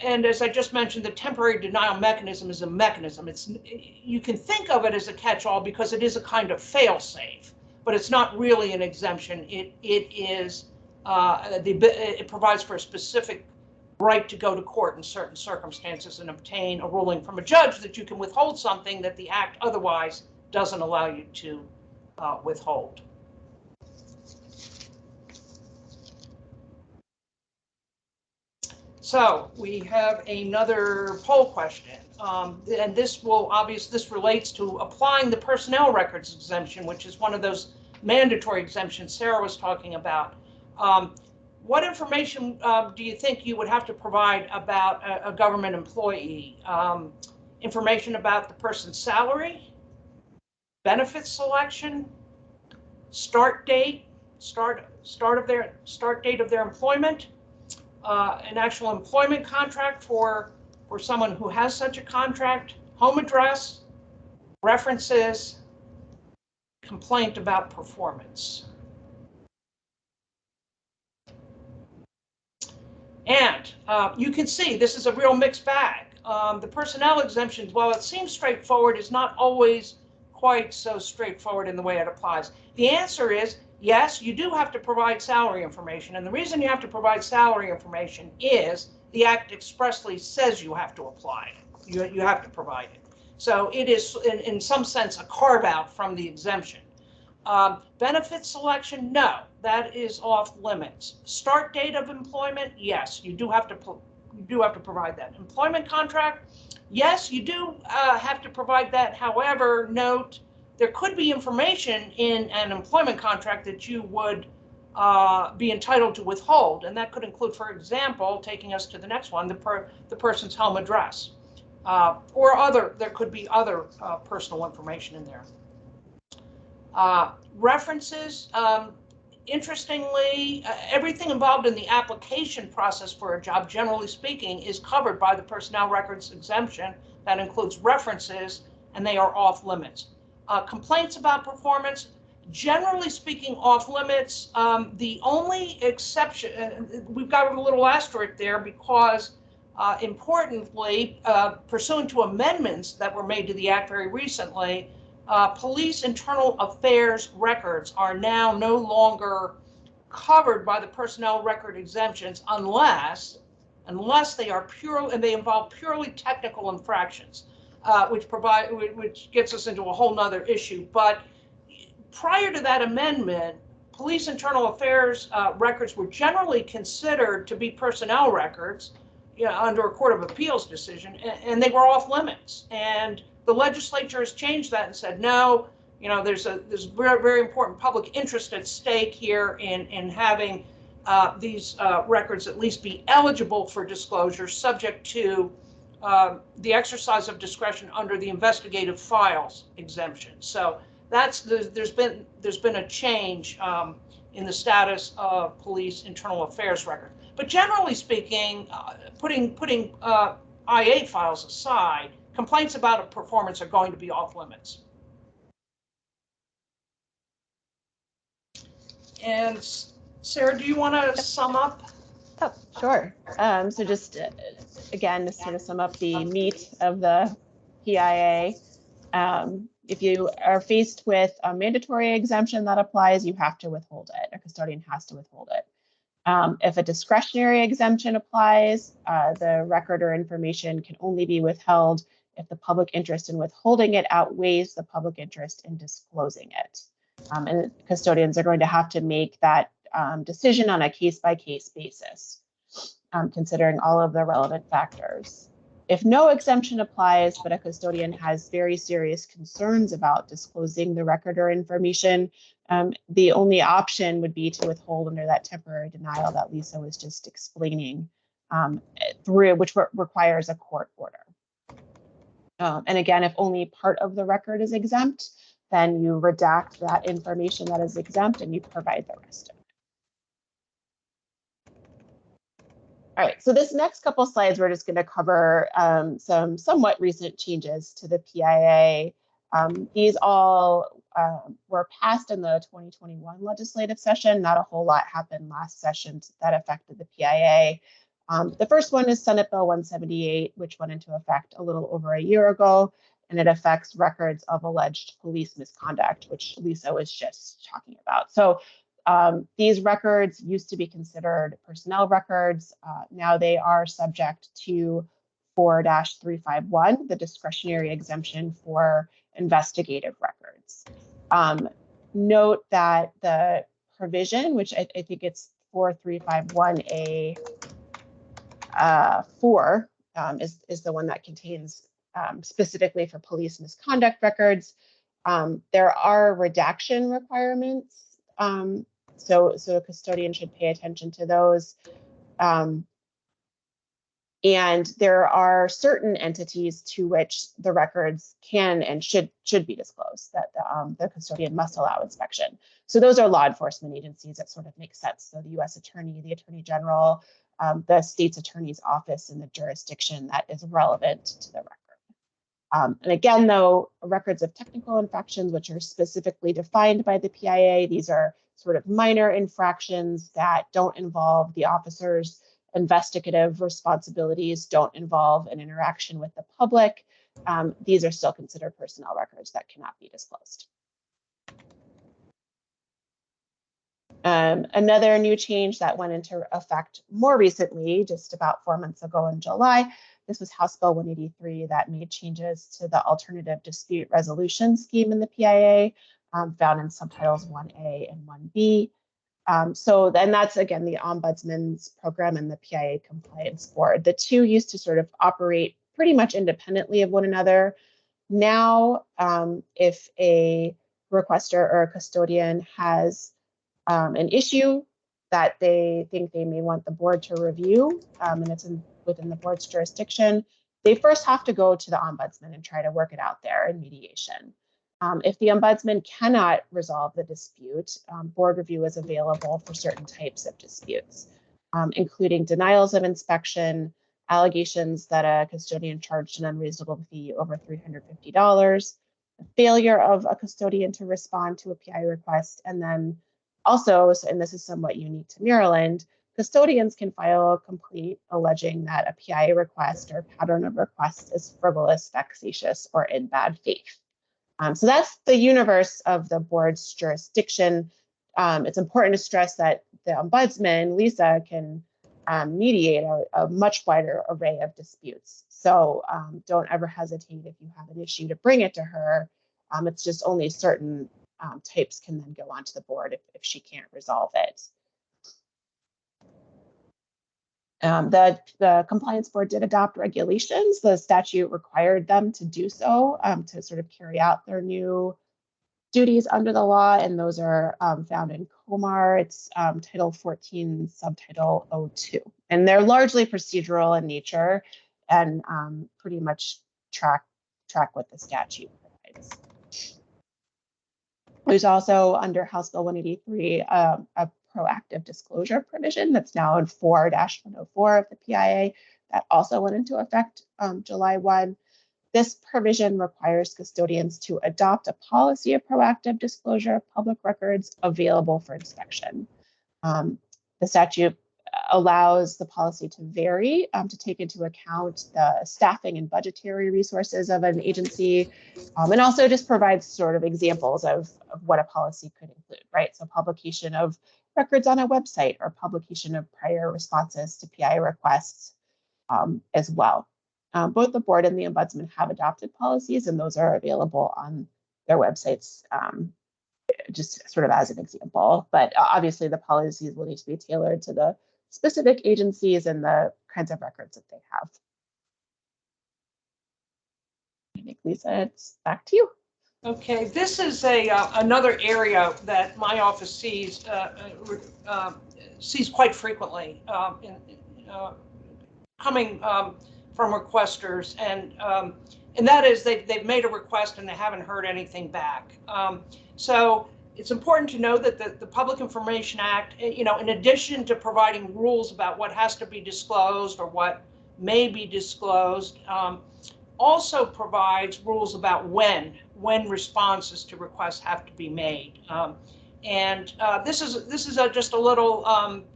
And as I just mentioned, the temporary denial mechanism is a mechanism. You can think of it as a catch-all because it is a kind of fail-safe, but it's not really an exemption. It provides for a specific right to go to court in certain circumstances and obtain a ruling from a judge that you can withhold something that the act otherwise doesn't allow you to withhold. So we have another poll question, and this relates to applying the personnel records exemption, which is one of those mandatory exemptions Sarah was talking about. What information do you think you would have to provide about a government employee? Information about the person's salary, benefits selection, start date of their employment, an actual employment contract for someone who has such a contract, home address, references, complaint about performance. And you can see this is a real mixed bag. The personnel exemptions, while it seems straightforward, is not always quite so straightforward in the way it applies. The answer is yes, you do have to provide salary information. And the reason you have to provide salary information is the Act expressly says you have to apply it. You have to provide it. So it is, in some sense, a carve out from the exemption. Benefit selection, no, that is off limits. Start date of employment, yes, you do have to provide that. Employment contract, yes, you do have to provide that. However, note, there could be information in an employment contract that you would be entitled to withhold, and that could include, for example, taking us to the next one, the person's home address, or there could be other personal information in there. References, interestingly, everything involved in the application process for a job, generally speaking, is covered by the personnel records exemption. That includes references, and they are off limits. Complaints about performance, generally speaking, off limits. The only exception, we've got a little asterisk there because, importantly, pursuant to amendments that were made to the Act very recently, police internal affairs records are now no longer covered by the personnel record exemptions unless they are they involve purely technical infractions, which gets us into a whole nother issue. But prior to that amendment, police internal affairs records were generally considered to be personnel records, under a Court of Appeals decision, and they were off limits. And the legislature has changed that and said, no, there's very, very important public interest at stake here in having these records at least be eligible for disclosure, subject to the exercise of discretion under the investigative files exemption. So there's been a change in the status of police internal affairs record. But generally speaking, putting IA files aside, complaints about a performance are going to be off limits. And Sarah, do you want to sum up? Oh, sure. So just again, to sort of sum up the meat of the PIA, if you are faced with a mandatory exemption that applies, you have to withhold it. A custodian has to withhold it. If a discretionary exemption applies, the record or information can only be withheld if the public interest in withholding it outweighs the public interest in disclosing it. And custodians are going to have to make that decision on a case-by-case basis, considering all of the relevant factors. If no exemption applies, but a custodian has very serious concerns about disclosing the record or information, the only option would be to withhold under that temporary denial that Lisa was just explaining, which requires a court order. And again, if only part of the record is exempt, then you redact that information that is exempt and you provide the rest of it. All right, so this next couple slides, we're just going to cover some somewhat recent changes to the PIA These all were passed in the 2021 legislative session. Not a whole lot happened last session that affected the PIA. The first one is Senate Bill 178, which went into effect a little over a year ago, and it affects records of alleged police misconduct, which Lisa was just talking about. So these records used to be considered personnel records. Now they are subject to 4-351, the discretionary exemption for investigative records. Note that the provision, which I think it's 4351A 4, is the one that contains specifically for police misconduct records. There are redaction requirements, so a custodian should pay attention to those. And there are certain entities to which the records can and should be disclosed, that the custodian must allow inspection. So those are law enforcement agencies that sort of make sense. So the U.S. Attorney, the Attorney General, the state's attorney's office in the jurisdiction that is relevant to the record. And again, though, records of technical infractions, which are specifically defined by the PIA, these are sort of minor infractions that don't involve the officer's investigative responsibilities, don't involve an interaction with the public. These are still considered personnel records that cannot be disclosed. Another new change that went into effect more recently, just about 4 months ago in July, this was House Bill 183 that made changes to the alternative dispute resolution scheme in the PIA, found in subtitles 1A and 1B. So then that's, again, the Ombudsman's program and the PIA Compliance Board. The two used to sort of operate pretty much independently of one another. Now, if a requester or a custodian has an issue that they think they may want the board to review, and it's within the board's jurisdiction, they first have to go to the ombudsman and try to work it out there in mediation. If the ombudsman cannot resolve the dispute, board review is available for certain types of disputes, including denials of inspection, allegations that a custodian charged an unreasonable fee over $350, the failure of a custodian to respond to a PI request, and then also, and this is somewhat unique to Maryland, custodians can file a complaint alleging that a PI request or pattern of requests is frivolous, vexatious, or in bad faith. So that's the universe of the board's jurisdiction. It's important to stress that the ombudsman, Lisa, can mediate a much wider array of disputes. So don't ever hesitate if you have an issue to bring it to her. It's just only certain types can then go onto the board if she can't resolve it. The Compliance Board did adopt regulations. The statute required them to do so to sort of carry out their new duties under the law, and those are found in COMAR. It's Title 14, Subtitle 02. And they're largely procedural in nature and pretty much track what the statute provides. There's also under House Bill 183 a proactive disclosure provision that's now in 4-104 of the PIA that also went into effect July 1. This provision requires custodians to adopt a policy of proactive disclosure of public records available for inspection. The statute allows the policy to vary to take into account the staffing and budgetary resources of an agency, and also just provides sort of examples of what a policy could include, right? So publication of records on a website or publication of prior responses to PI requests as well. Both the board and the ombudsman have adopted policies, and those are available on their websites, just sort of as an example. But obviously the policies will need to be tailored to the specific agencies and the kinds of records that they have. I think, Lisa, it's back to you. Okay, this is another area that my office sees quite frequently coming from requesters, and that is they've made a request and they haven't heard anything back. So it's important to know that the Public Information Act, in addition to providing rules about what has to be disclosed or what may be disclosed, also provides rules about when responses to requests have to be made. This is just a little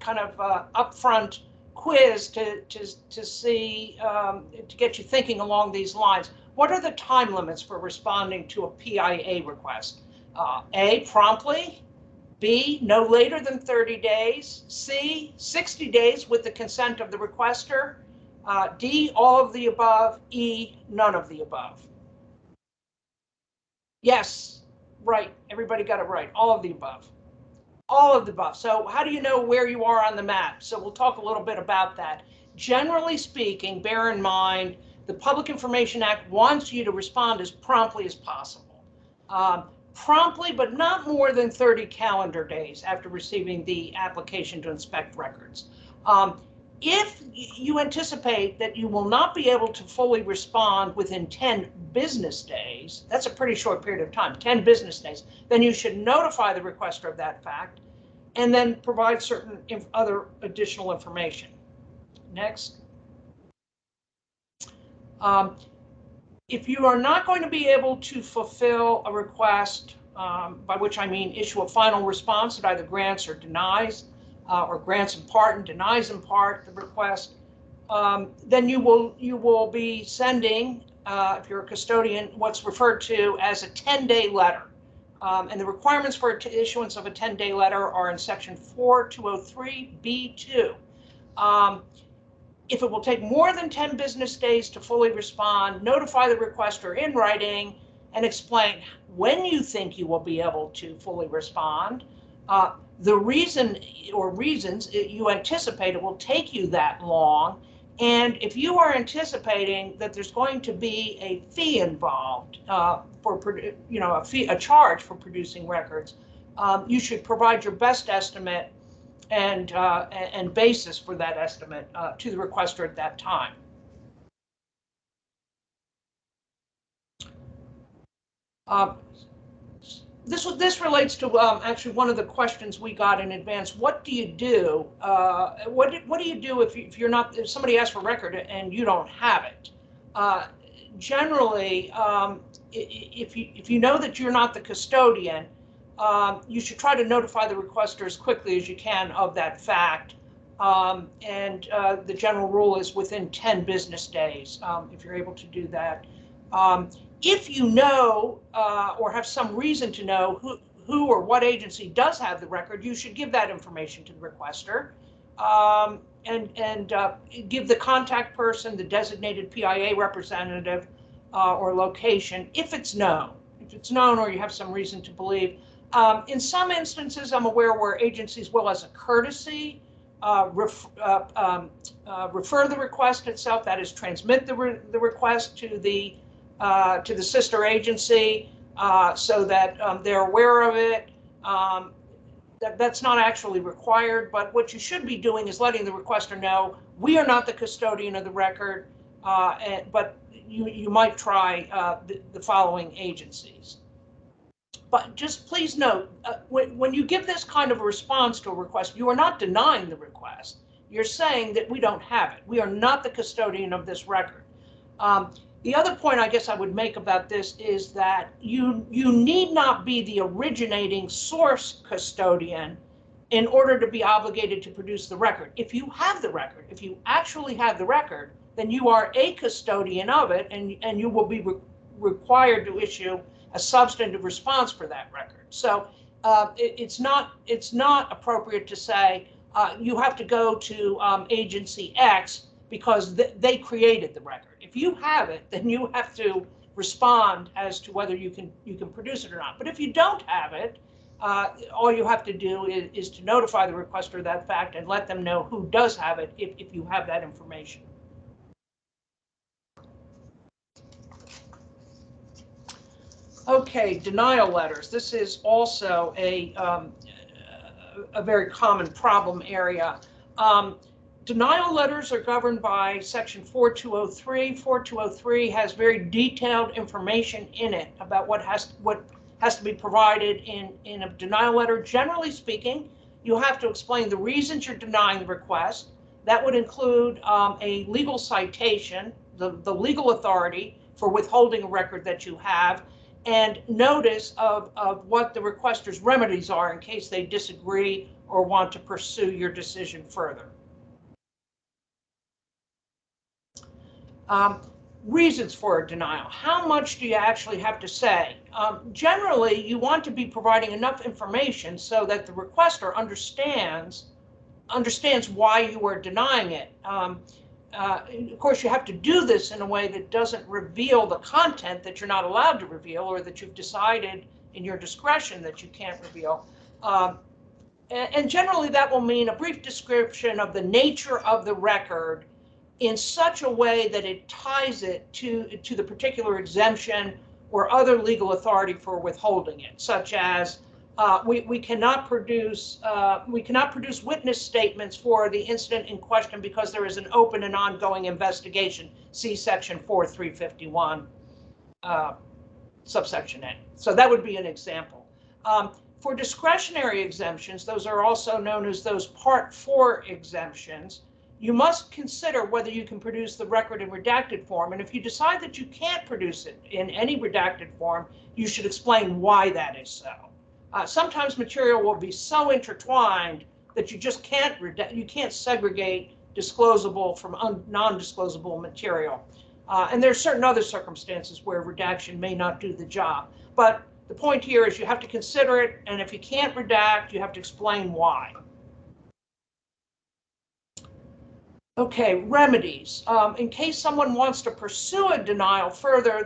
kind of upfront quiz to see to get you thinking along these lines. What are the time limits for responding to a PIA request? A, promptly. B, no later than 30 days. C, 60 days with the consent of the requester. D, all of the above. E, none of the above. Yes, right. Everybody got it right. All of the above. All of the above. So how do you know where you are on the map? So we'll talk a little bit about that. Generally speaking, bear in mind, the Public Information Act wants you to respond as promptly as possible. Promptly, but not more than 30 calendar days after receiving the application to inspect records. If you anticipate that you will not be able to fully respond within 10 business days, that's a pretty short period of time, 10 business days, then you should notify the requester of that fact and then provide certain other additional information. Next. If you are not going to be able to fulfill a request, by which I mean issue a final response that either grants or denies, or grants in part and denies in part the request, then you will be sending, if you're a custodian, what's referred to as a 10-day letter. And the requirements for issuance of a 10-day letter are in section 4203B2. If it will take more than 10 business days to fully respond, notify the requester in writing and explain when you think you will be able to fully respond, the reason or reasons you anticipate it will take you that long, and if you are anticipating that there's going to be a fee involved for, a charge for producing records, you should provide your best estimate and basis for that estimate to the requester at that time. This relates to actually one of the questions we got in advance. What do you do? What do you do if you're not, if somebody asks for a record and you don't have it? Generally, if you know that you're not the custodian, you should try to notify the requester as quickly as you can of that fact. The general rule is within 10 business days, if you're able to do that. If you know or have some reason to know who or what agency does have the record, you should give that information to the requester and give the contact person, the designated PIA representative or location, if it's known. If it's known or you have some reason to believe. In some instances, I'm aware where agencies will, as a courtesy, refer the request itself, that is, transmit the request to the sister agency so that they're aware of it. That's not actually required, but what you should be doing is letting the requester know, we are not the custodian of the record, but you might try the following agencies. But just please note, when you give this kind of a response to a request, you are not denying the request. You're saying that we don't have it. We are not the custodian of this record. The other point I guess I would make about this is that you need not be the originating source custodian in order to be obligated to produce the record. If you have the record, if you actually have the record, then you are a custodian of it, and you will be required to issue a substantive response for that record. So it's not appropriate to say you have to go to agency X because they created the record. If you have it, then you have to respond as to whether you can produce it or not. But if you don't have it, all you have to do is to notify the requester of that fact and let them know who does have it if you have that information. Okay, denial letters. This is also a very common problem area. Denial letters are governed by section 4203. 4203 has very detailed information in it about what has to be provided in a denial letter. Generally speaking, you have to explain the reasons you're denying the request. That would include a legal citation, the legal authority for withholding a record that you have, and notice of what the requester's remedies are in case they disagree or want to pursue your decision further. Reasons for a denial. How much do you actually have to say? Generally, you want to be providing enough information so that the requester understands why you are denying it. Of course, you have to do this in a way that doesn't reveal the content that you're not allowed to reveal, or that you've decided in your discretion that you can't reveal. And generally, that will mean a brief description of the nature of the record in such a way that it ties it to the particular exemption or other legal authority for withholding it, such as we cannot produce witness statements for the incident in question because there is an open and ongoing investigation. See section 4351, subsection A. So that would be an example. For discretionary exemptions, those are also known as those Part 4 exemptions. You must consider whether you can produce the record in redacted form, and if you decide that you can't produce it in any redacted form, you should explain why that is so. Sometimes material will be so intertwined that you just can't segregate disclosable from non-disclosable material. And there are certain other circumstances where redaction may not do the job. But the point here is you have to consider it, and if you can't redact, you have to explain why. Okay, remedies. In case someone wants to pursue a denial further,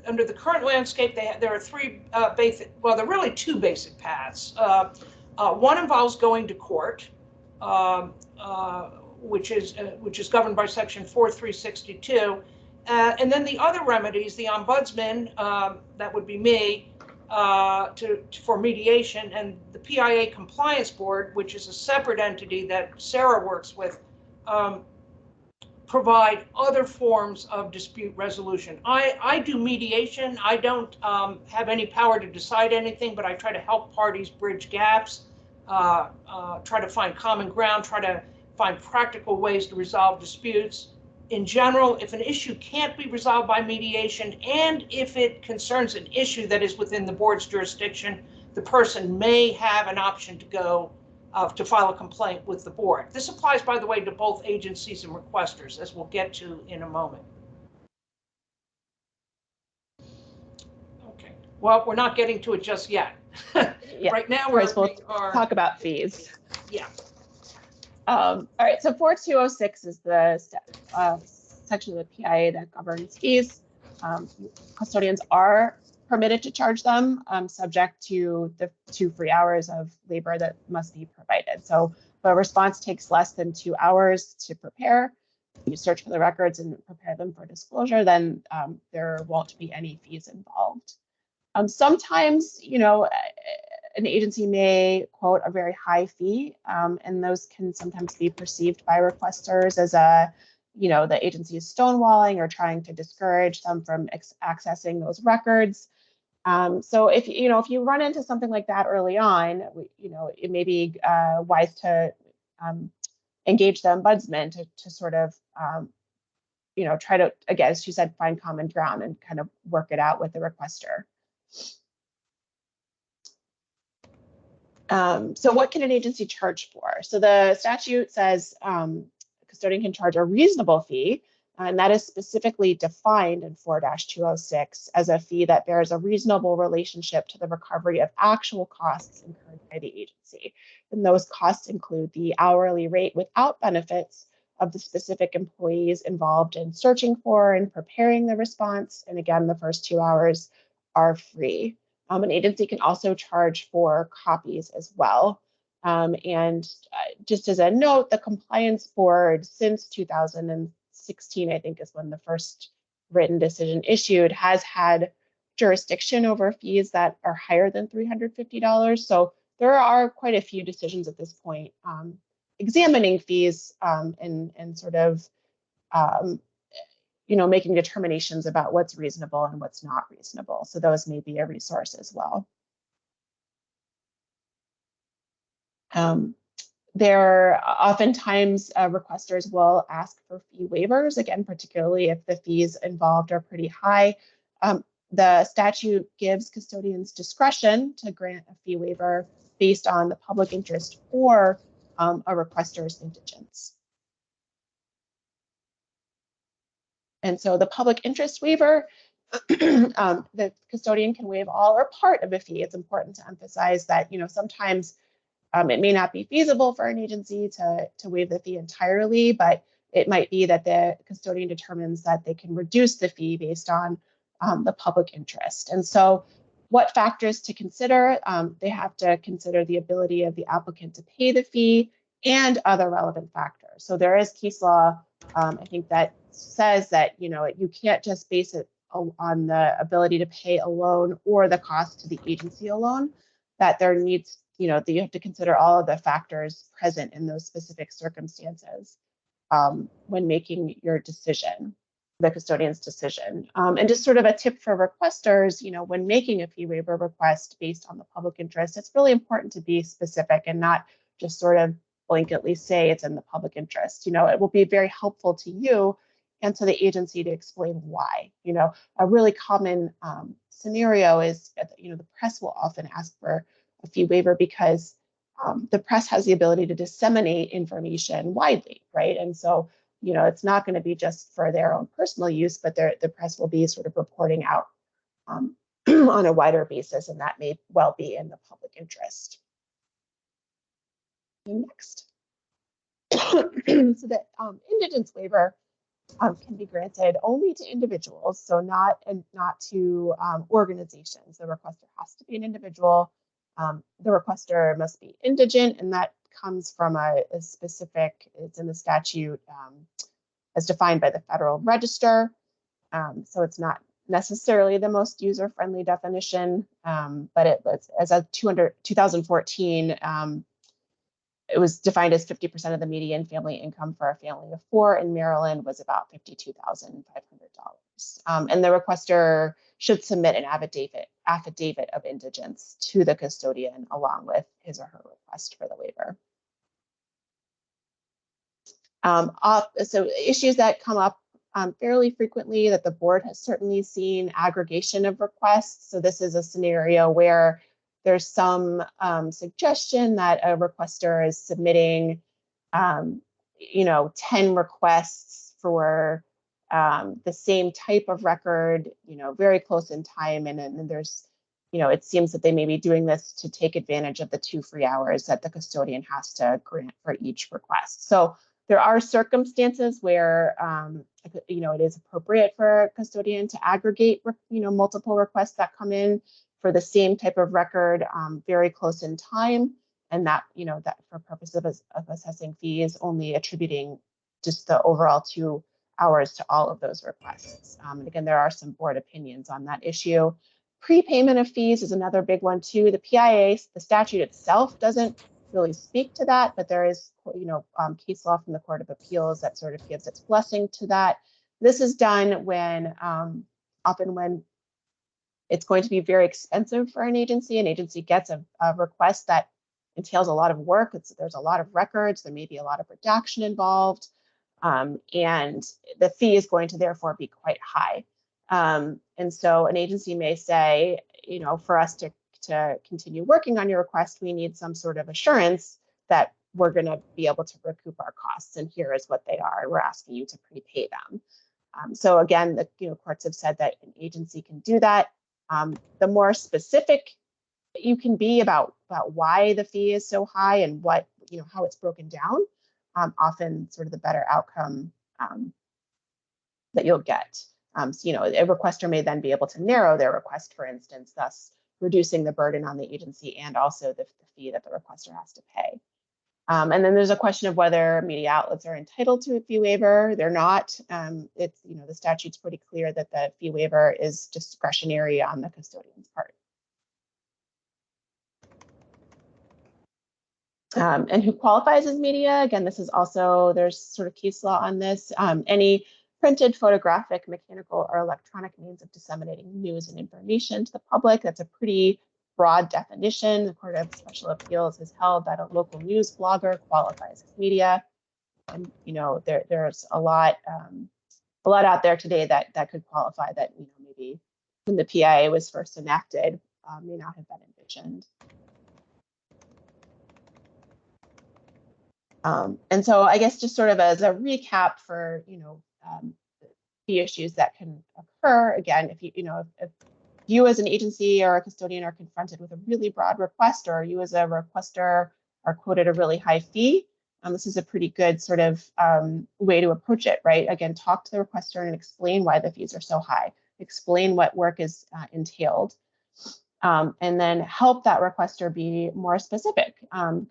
under the current landscape, there are there are really two basic paths. One involves going to court, which is governed by section 4362. And then the other remedies, the ombudsman, that would be me, for mediation, and the PIA compliance board, which is a separate entity that Sarah works with, provide other forms of dispute resolution. I do mediation. I don't have any power to decide anything, but I try to help parties bridge gaps, try to find common ground, try to find practical ways to resolve disputes. In general, if an issue can't be resolved by mediation, and if it concerns an issue that is within the board's jurisdiction, the person may have an option to go to file a complaint with the board. This applies, by the way, to both agencies and requesters, as we'll get to in a moment. Okay, well, we're not getting to it just yet. Yeah. Right now, we'll are talk about fees. Yeah. All right, so 4206 is the section of the PIA that governs fees. Custodians are permitted to charge them, subject to the 2 free hours of labor that must be provided. So if a response takes less than 2 hours to prepare, you search for the records and prepare them for disclosure, then there won't be any fees involved. Sometimes, an agency may quote a very high fee, and those can sometimes be perceived by requesters as the agency is stonewalling or trying to discourage them from accessing those records. So if you run into something like that early on, it may be wise to engage the ombudsman to sort of try to, again, as she said, find common ground and kind of work it out with the requester. So what can an agency charge for? So the statute says a custodian can charge a reasonable fee, and that is specifically defined in 4-206 as a fee that bears a reasonable relationship to the recovery of actual costs incurred by the agency. And those costs include the hourly rate without benefits of the specific employees involved in searching for and preparing the response. And again, the first 2 hours are free. An agency can also charge for copies as well. And just as a note, the compliance board since 2016, I think is when the first written decision issued, has had jurisdiction over fees that are higher than $350. So there are quite a few decisions at this point examining fees and sort of making determinations about what's reasonable and what's not reasonable. So those may be a resource as well. There oftentimes requesters will ask for fee waivers, again, particularly if the fees involved are pretty high. The statute gives custodians discretion to grant a fee waiver based on the public interest or a requester's indigence. And so the public interest waiver, the custodian can waive all or part of a fee. It's important to emphasize that, sometimes it may not be feasible for an agency to waive the fee entirely, but it might be that the custodian determines that they can reduce the fee based on the public interest. And so what factors to consider? They have to consider the ability of the applicant to pay the fee and other relevant factors. So there is case law, I think, that says that, you can't just base it on the ability to pay alone or the cost to the agency alone, that there needs, that you have to consider all of the factors present in those specific circumstances when making your decision, the custodian's decision. And just sort of a tip for requesters, when making a fee waiver request based on the public interest, it's really important to be specific and not just sort of blanketly say it's in the public interest. It will be very helpful to you and to the agency to explain why. A really common scenario is, the press will often ask for a fee waiver because the press has the ability to disseminate information widely, right? And so, it's not going to be just for their own personal use, but the press will be sort of reporting out on a wider basis, and that may well be in the public interest. And next. So the indigence waiver can be granted only to individuals, so not to organizations. The requester has to be an individual. The requester must be indigent, and that comes from a specific, it's in the statute as defined by the Federal Register. So it's not necessarily the most user-friendly definition, but it was, as of 2014, it was defined as 50% of the median family income for a family of 4 in Maryland was about $52,500. And the requester should submit an affidavit of indigence to the custodian along with his or her request for the waiver. So issues that come up fairly frequently that the board has certainly seen: aggregation of requests. So this is a scenario where there's some suggestion that a requester is submitting, 10 requests for the same type of record, very close in time, and then there's, it seems that they may be doing this to take advantage of the 2 free hours that the custodian has to grant for each request. So there are circumstances where, it is appropriate for a custodian to aggregate, multiple requests that come in for the same type of record, very close in time, and that, that for purposes of assessing fees, only attributing just the overall 2 hours to all of those requests. And again, there are some board opinions on that issue. Prepayment of fees is another big one too. The PIA, the statute itself doesn't really speak to that, but there is, case law from the Court of Appeals that sort of gives its blessing to that. This is done when, often when it's going to be very expensive for an agency gets a request that entails a lot of work. There's a lot of records, there may be a lot of redaction involved, and the fee is going to therefore be quite high. And so an agency may say, for us to continue working on your request, we need some sort of assurance that we're going to be able to recoup our costs, and here is what they are. We're asking you to prepay them. So again, the courts have said that an agency can do that. The more specific you can be about why the fee is so high and what, how it's broken down, often sort of the better outcome that you'll get. So, a requester may then be able to narrow their request, for instance, thus reducing the burden on the agency and also the fee that the requester has to pay. And then there's a question of whether media outlets are entitled to a fee waiver. They're not. It's, the statute's pretty clear that the fee waiver is discretionary on the custodian's part. And who qualifies as media? Again, this is also, there's sort of case law on this. Any printed, photographic, mechanical, or electronic means of disseminating news and information to the public. That's a pretty broad definition. The Court of Special Appeals has held that a local news blogger qualifies as media. And, you know, there's a lot out there today that could qualify that, you know, maybe when the PIA was first enacted, may not have been envisioned. And so I guess just sort of as a recap for, you know, the issues that can occur, again, if if you as an agency or a custodian are confronted with a really broad request, or you as a requester are quoted a really high fee, this is a pretty good sort of way to approach it, right? Again, talk to the requester and explain why the fees are so high, explain what work is entailed, and then help that requester be more specific.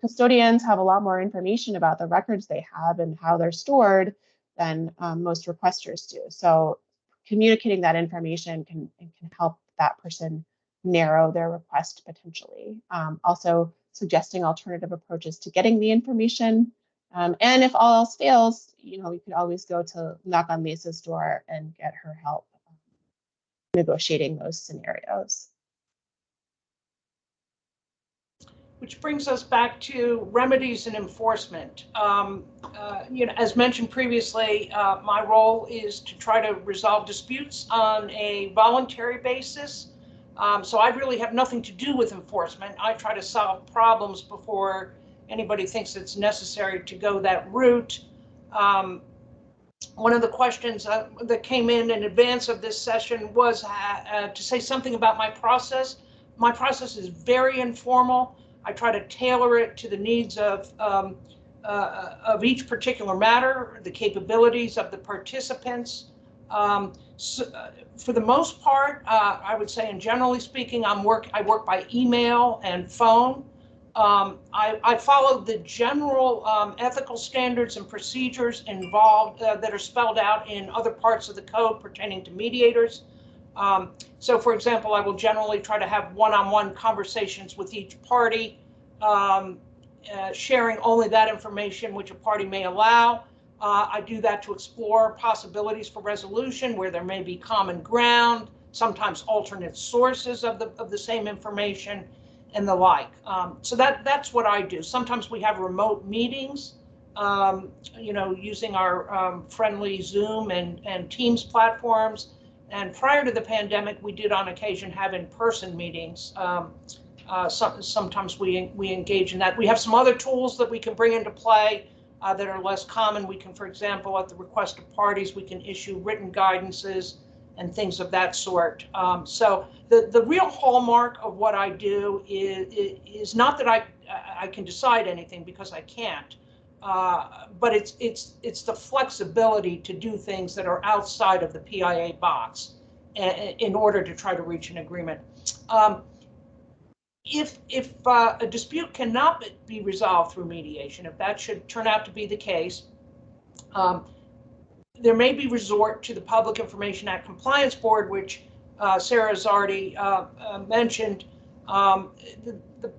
Custodians have a lot more information about the records they have and how they're stored than most requesters do. So communicating that information can help that person narrow their request potentially. Also suggesting alternative approaches to getting the information. And if all else fails, you know, you could always go to knock on Lisa's door and get her help negotiating those scenarios. Which brings us back to remedies and enforcement. You know, as mentioned previously, my role is to try to resolve disputes on a voluntary basis. So I really have nothing to do with enforcement. I try to solve problems before anybody thinks it's necessary to go that route. One of the questions that came in advance of this session was to say something about my process. My process is very informal. I try to tailor it to the needs of each particular matter, the capabilities of the participants. For the most part, I would say, and generally speaking, I work by email and phone. I follow the general ethical standards and procedures involved that are spelled out in other parts of the code pertaining to mediators. So, for example, I will generally try to have one-on-one conversations with each party, sharing only that information which a party may allow. I do that to explore possibilities for resolution where there may be common ground, sometimes alternate sources of the same information, and the like. So that's what I do. Sometimes we have remote meetings, you know, using our friendly Zoom and Teams platforms. And prior to the pandemic, we did on occasion have in-person meetings. Sometimes we engage in that. We have some other tools that we can bring into play that are less common. We can, for example, at the request of parties, we can issue written guidances and things of that sort. So the real hallmark of what I do is not that I can decide anything, because I can't. But it's the flexibility to do things that are outside of the PIA box in order to try to reach an agreement. If a dispute cannot be resolved through mediation, if that should turn out to be the case, there may be resort to the Public Information Act Compliance Board, which Sarah has already mentioned. The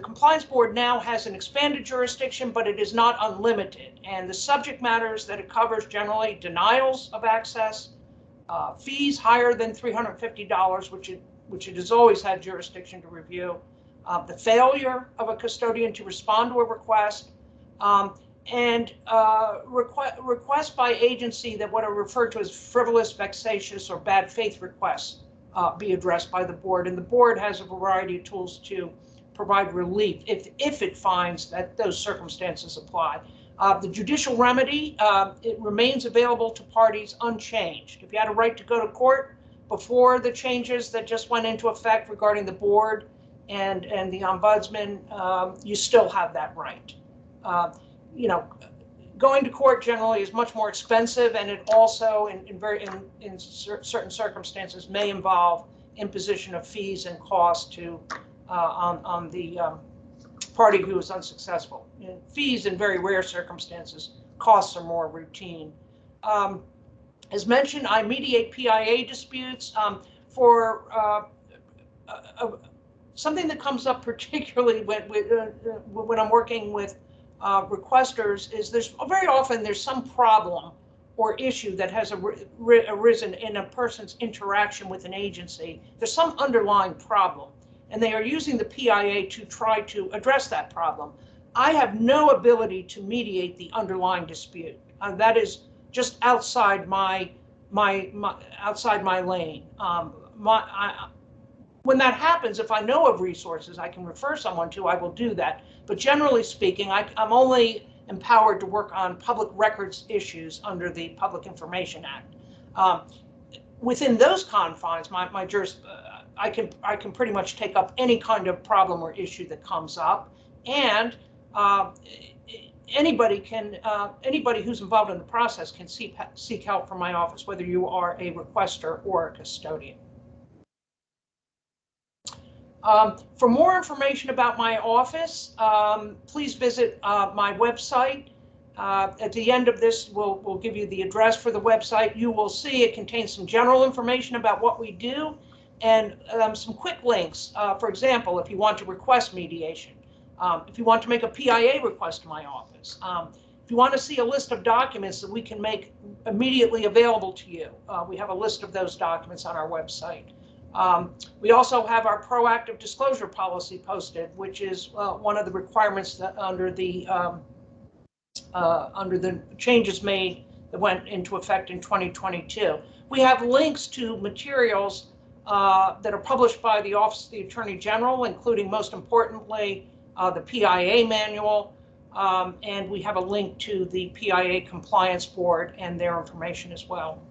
Compliance Board now has an expanded jurisdiction, but it is not unlimited. And the subject matters that it covers generally: denials of access, fees higher than $350, which it has always had jurisdiction to review, the failure of a custodian to respond to a request, and requests by agency that what are referred to as frivolous, vexatious, or bad faith requests be addressed by the board. And the board has a variety of tools to provide relief if it finds that those circumstances apply. The judicial remedy, it remains available to parties unchanged. If you had a right to go to court before the changes that just went into effect regarding the board and the ombudsman, you still have that right. You know, going to court generally is much more expensive, and it also, in certain circumstances, may involve imposition of fees and costs to on the party who is unsuccessful. Fees in very rare circumstances, costs are more routine. As mentioned, I mediate PIA disputes. For something that comes up particularly when I'm working with requesters is very often there's some problem or issue that has arisen in a person's interaction with an agency. There's some underlying problem. and they are using the PIA to try to address that problem. I have no ability to mediate the underlying dispute. That is just outside my lane. When that happens, if I know of resources I can refer someone to, I will do that. But generally speaking, I'm only empowered to work on public records issues under the Public Information Act. Within those confines, I can pretty much take up any kind of problem or issue that comes up, and anybody who's involved in the process can seek help from my office, whether you are a requester or a custodian. For more information about my office, please visit my website. At the end of this, we'll give you the address for the website. You will see it contains some general information about what we do and some quick links. For example, if you want to request mediation, if you want to make a PIA request to my office, if you want to see a list of documents that we can make immediately available to you, we have a list of those documents on our website. We also have our proactive disclosure policy posted, which is one of the requirements that under the changes made that went into effect in 2022. We have links to materials that are published by the Office of the Attorney General, including, most importantly, the PIA manual, and we have a link to the PIA Compliance Board and their information as well.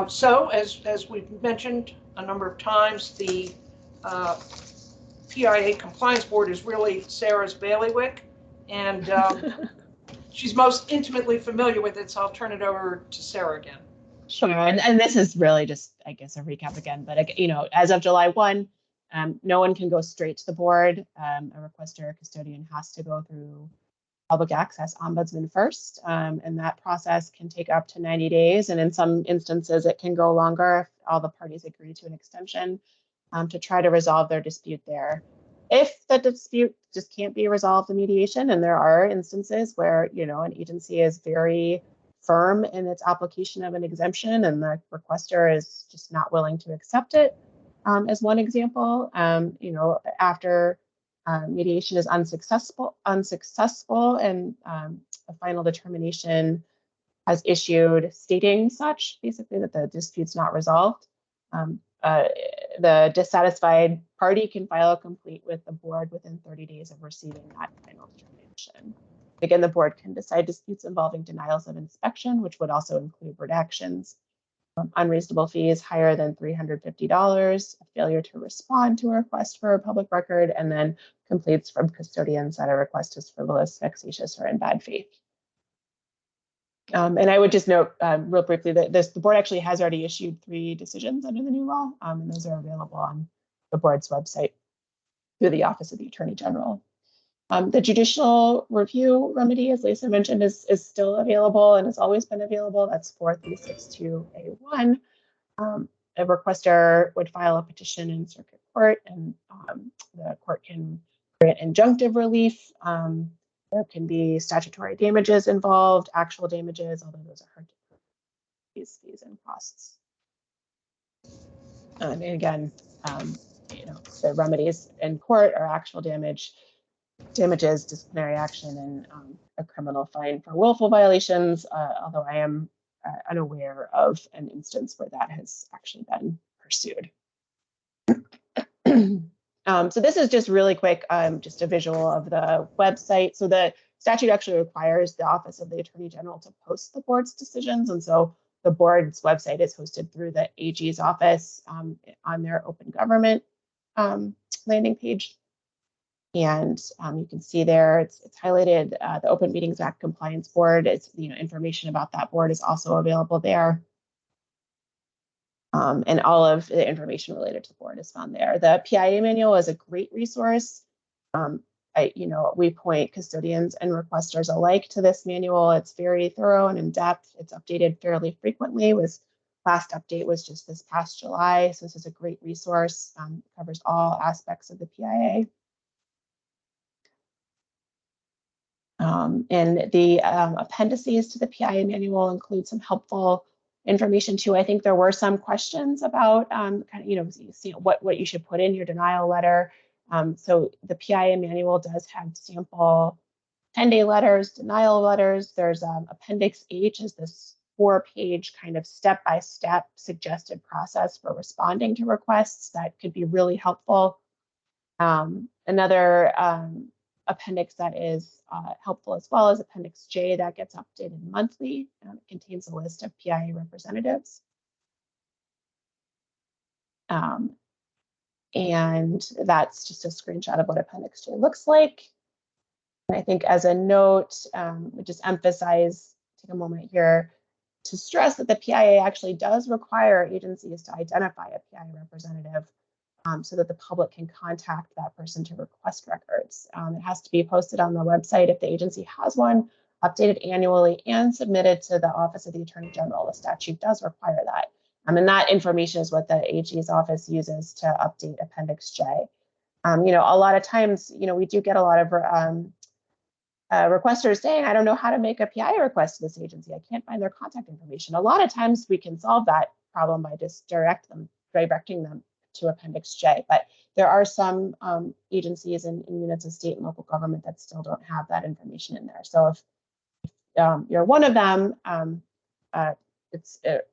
So, as we've mentioned a number of times, the PIA Compliance Board is really Sarah's bailiwick, and she's most intimately familiar with it, so I'll turn it over to Sarah again. Sure, and this is really just, I guess, a recap again, but you know, as of July 1, no one can go straight to the board. A requester or custodian has to go through public access ombudsman first, and that process can take up to 90 days, and in some instances it can go longer if all the parties agree to an extension to try to resolve their dispute there. If the dispute just can't be resolved in mediation, and there are instances where, you know, an agency is very firm in its application of an exemption and the requester is just not willing to accept it, as one example, you know, after mediation is unsuccessful, and a final determination has issued stating such, basically that the dispute's not resolved, the dissatisfied party can file a complaint with the board within 30 days of receiving that final determination. Again, the board can decide disputes involving denials of inspection, which would also include redactions, unreasonable fees higher than $350, a failure to respond to a request for a public record, and then complaints from custodians that a request is frivolous, vexatious, or in bad faith. And I would just note real briefly that the board actually has already issued 3 decisions under the new law, and those are available on the board's website through the Office of the Attorney General. The judicial review remedy, as Lisa mentioned, is still available and has always been available. That's 4362A1. A requester would file a petition in circuit court, and the court can grant injunctive relief. There can be statutory damages involved, actual damages, although those are hard to prove, fees and costs. And again, you know, the remedies in court are actual damages, disciplinary action, and a criminal fine for willful violations, although I am unaware of an instance where that has actually been pursued. So this is just really quick, just a visual of the website. So the statute actually requires the Office of the Attorney General to post the board's decisions, and so the board's website is hosted through the AG's office on their open government landing page. And you can see there, it's highlighted the Open Meetings Act Compliance Board. It's, you know, information about that board is also available there. And all of the information related to the board is found there. The PIA manual is a great resource. You know, we point custodians and requesters alike to this manual. It's very thorough and in-depth. It's updated fairly frequently. Last update was just this past July. So this is a great resource. Covers all aspects of the PIA. And the appendices to the PIA manual include some helpful information too. I think there were some questions about kind of, you know, what you should put in your denial letter. So the PIA manual does have sample 10-day letters, denial letters. There's Appendix H is this 4-page kind of step-by-step suggested process for responding to requests that could be really helpful. Another appendix that is helpful as well is Appendix J that gets updated monthly. It contains a list of PIA representatives. And that's just a screenshot of what Appendix J looks like. And I think as a note, we just emphasize, take a moment here to stress that the PIA actually does require agencies to identify a PIA representative so that the public can contact that person to request records. It has to be posted on the website if the agency has one, updated annually, and submitted to the Office of the Attorney General. The statute does require that. And that information is what the AG's office uses to update Appendix J. You know, a lot of times, you know, we do get a lot of requesters saying, I don't know how to make a PIA request to this agency. I can't find their contact information. A lot of times we can solve that problem by just directing them to Appendix J. But there are some agencies and units of state and local government that still don't have that information in there. So if you're one of them,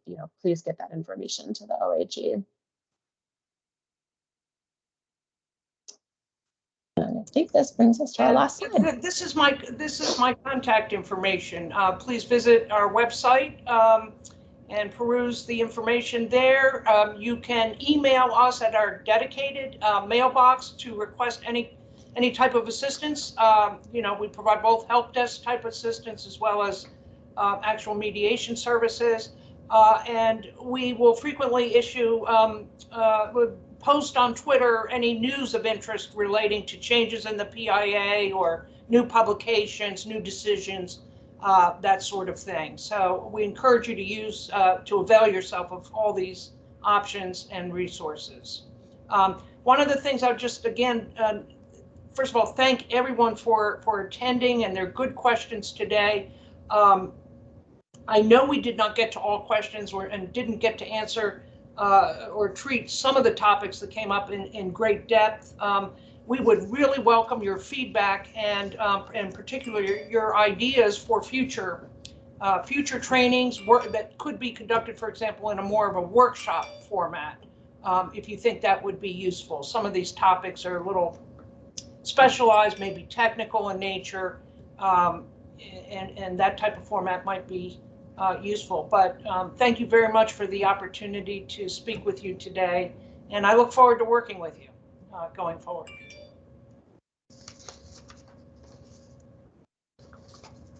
you know, please get that information to the OAG. And I think this brings us to our last slide. This is my contact information. Please visit our website and peruse the information there. You can email us at our dedicated mailbox to request any type of assistance. You know, we provide both help desk type assistance as well as actual mediation services. And we will frequently issue post on Twitter any news of interest relating to changes in the PIA or new publications, new decisions, that sort of thing. So we encourage you to use, to avail yourself of all these options and resources. One of the things I would just, again, first of all, thank everyone for attending and their good questions today. I know we did not get to all questions and didn't get to answer or treat some of the topics that came up in great depth. We would really welcome your feedback and in particular your ideas for future trainings that could be conducted, for example, in a more of a workshop format. If you think that would be useful. Some of these topics are a little specialized, maybe technical in nature, and that type of format might be useful. But thank you very much for the opportunity to speak with you today, and I look forward to working with you going forward.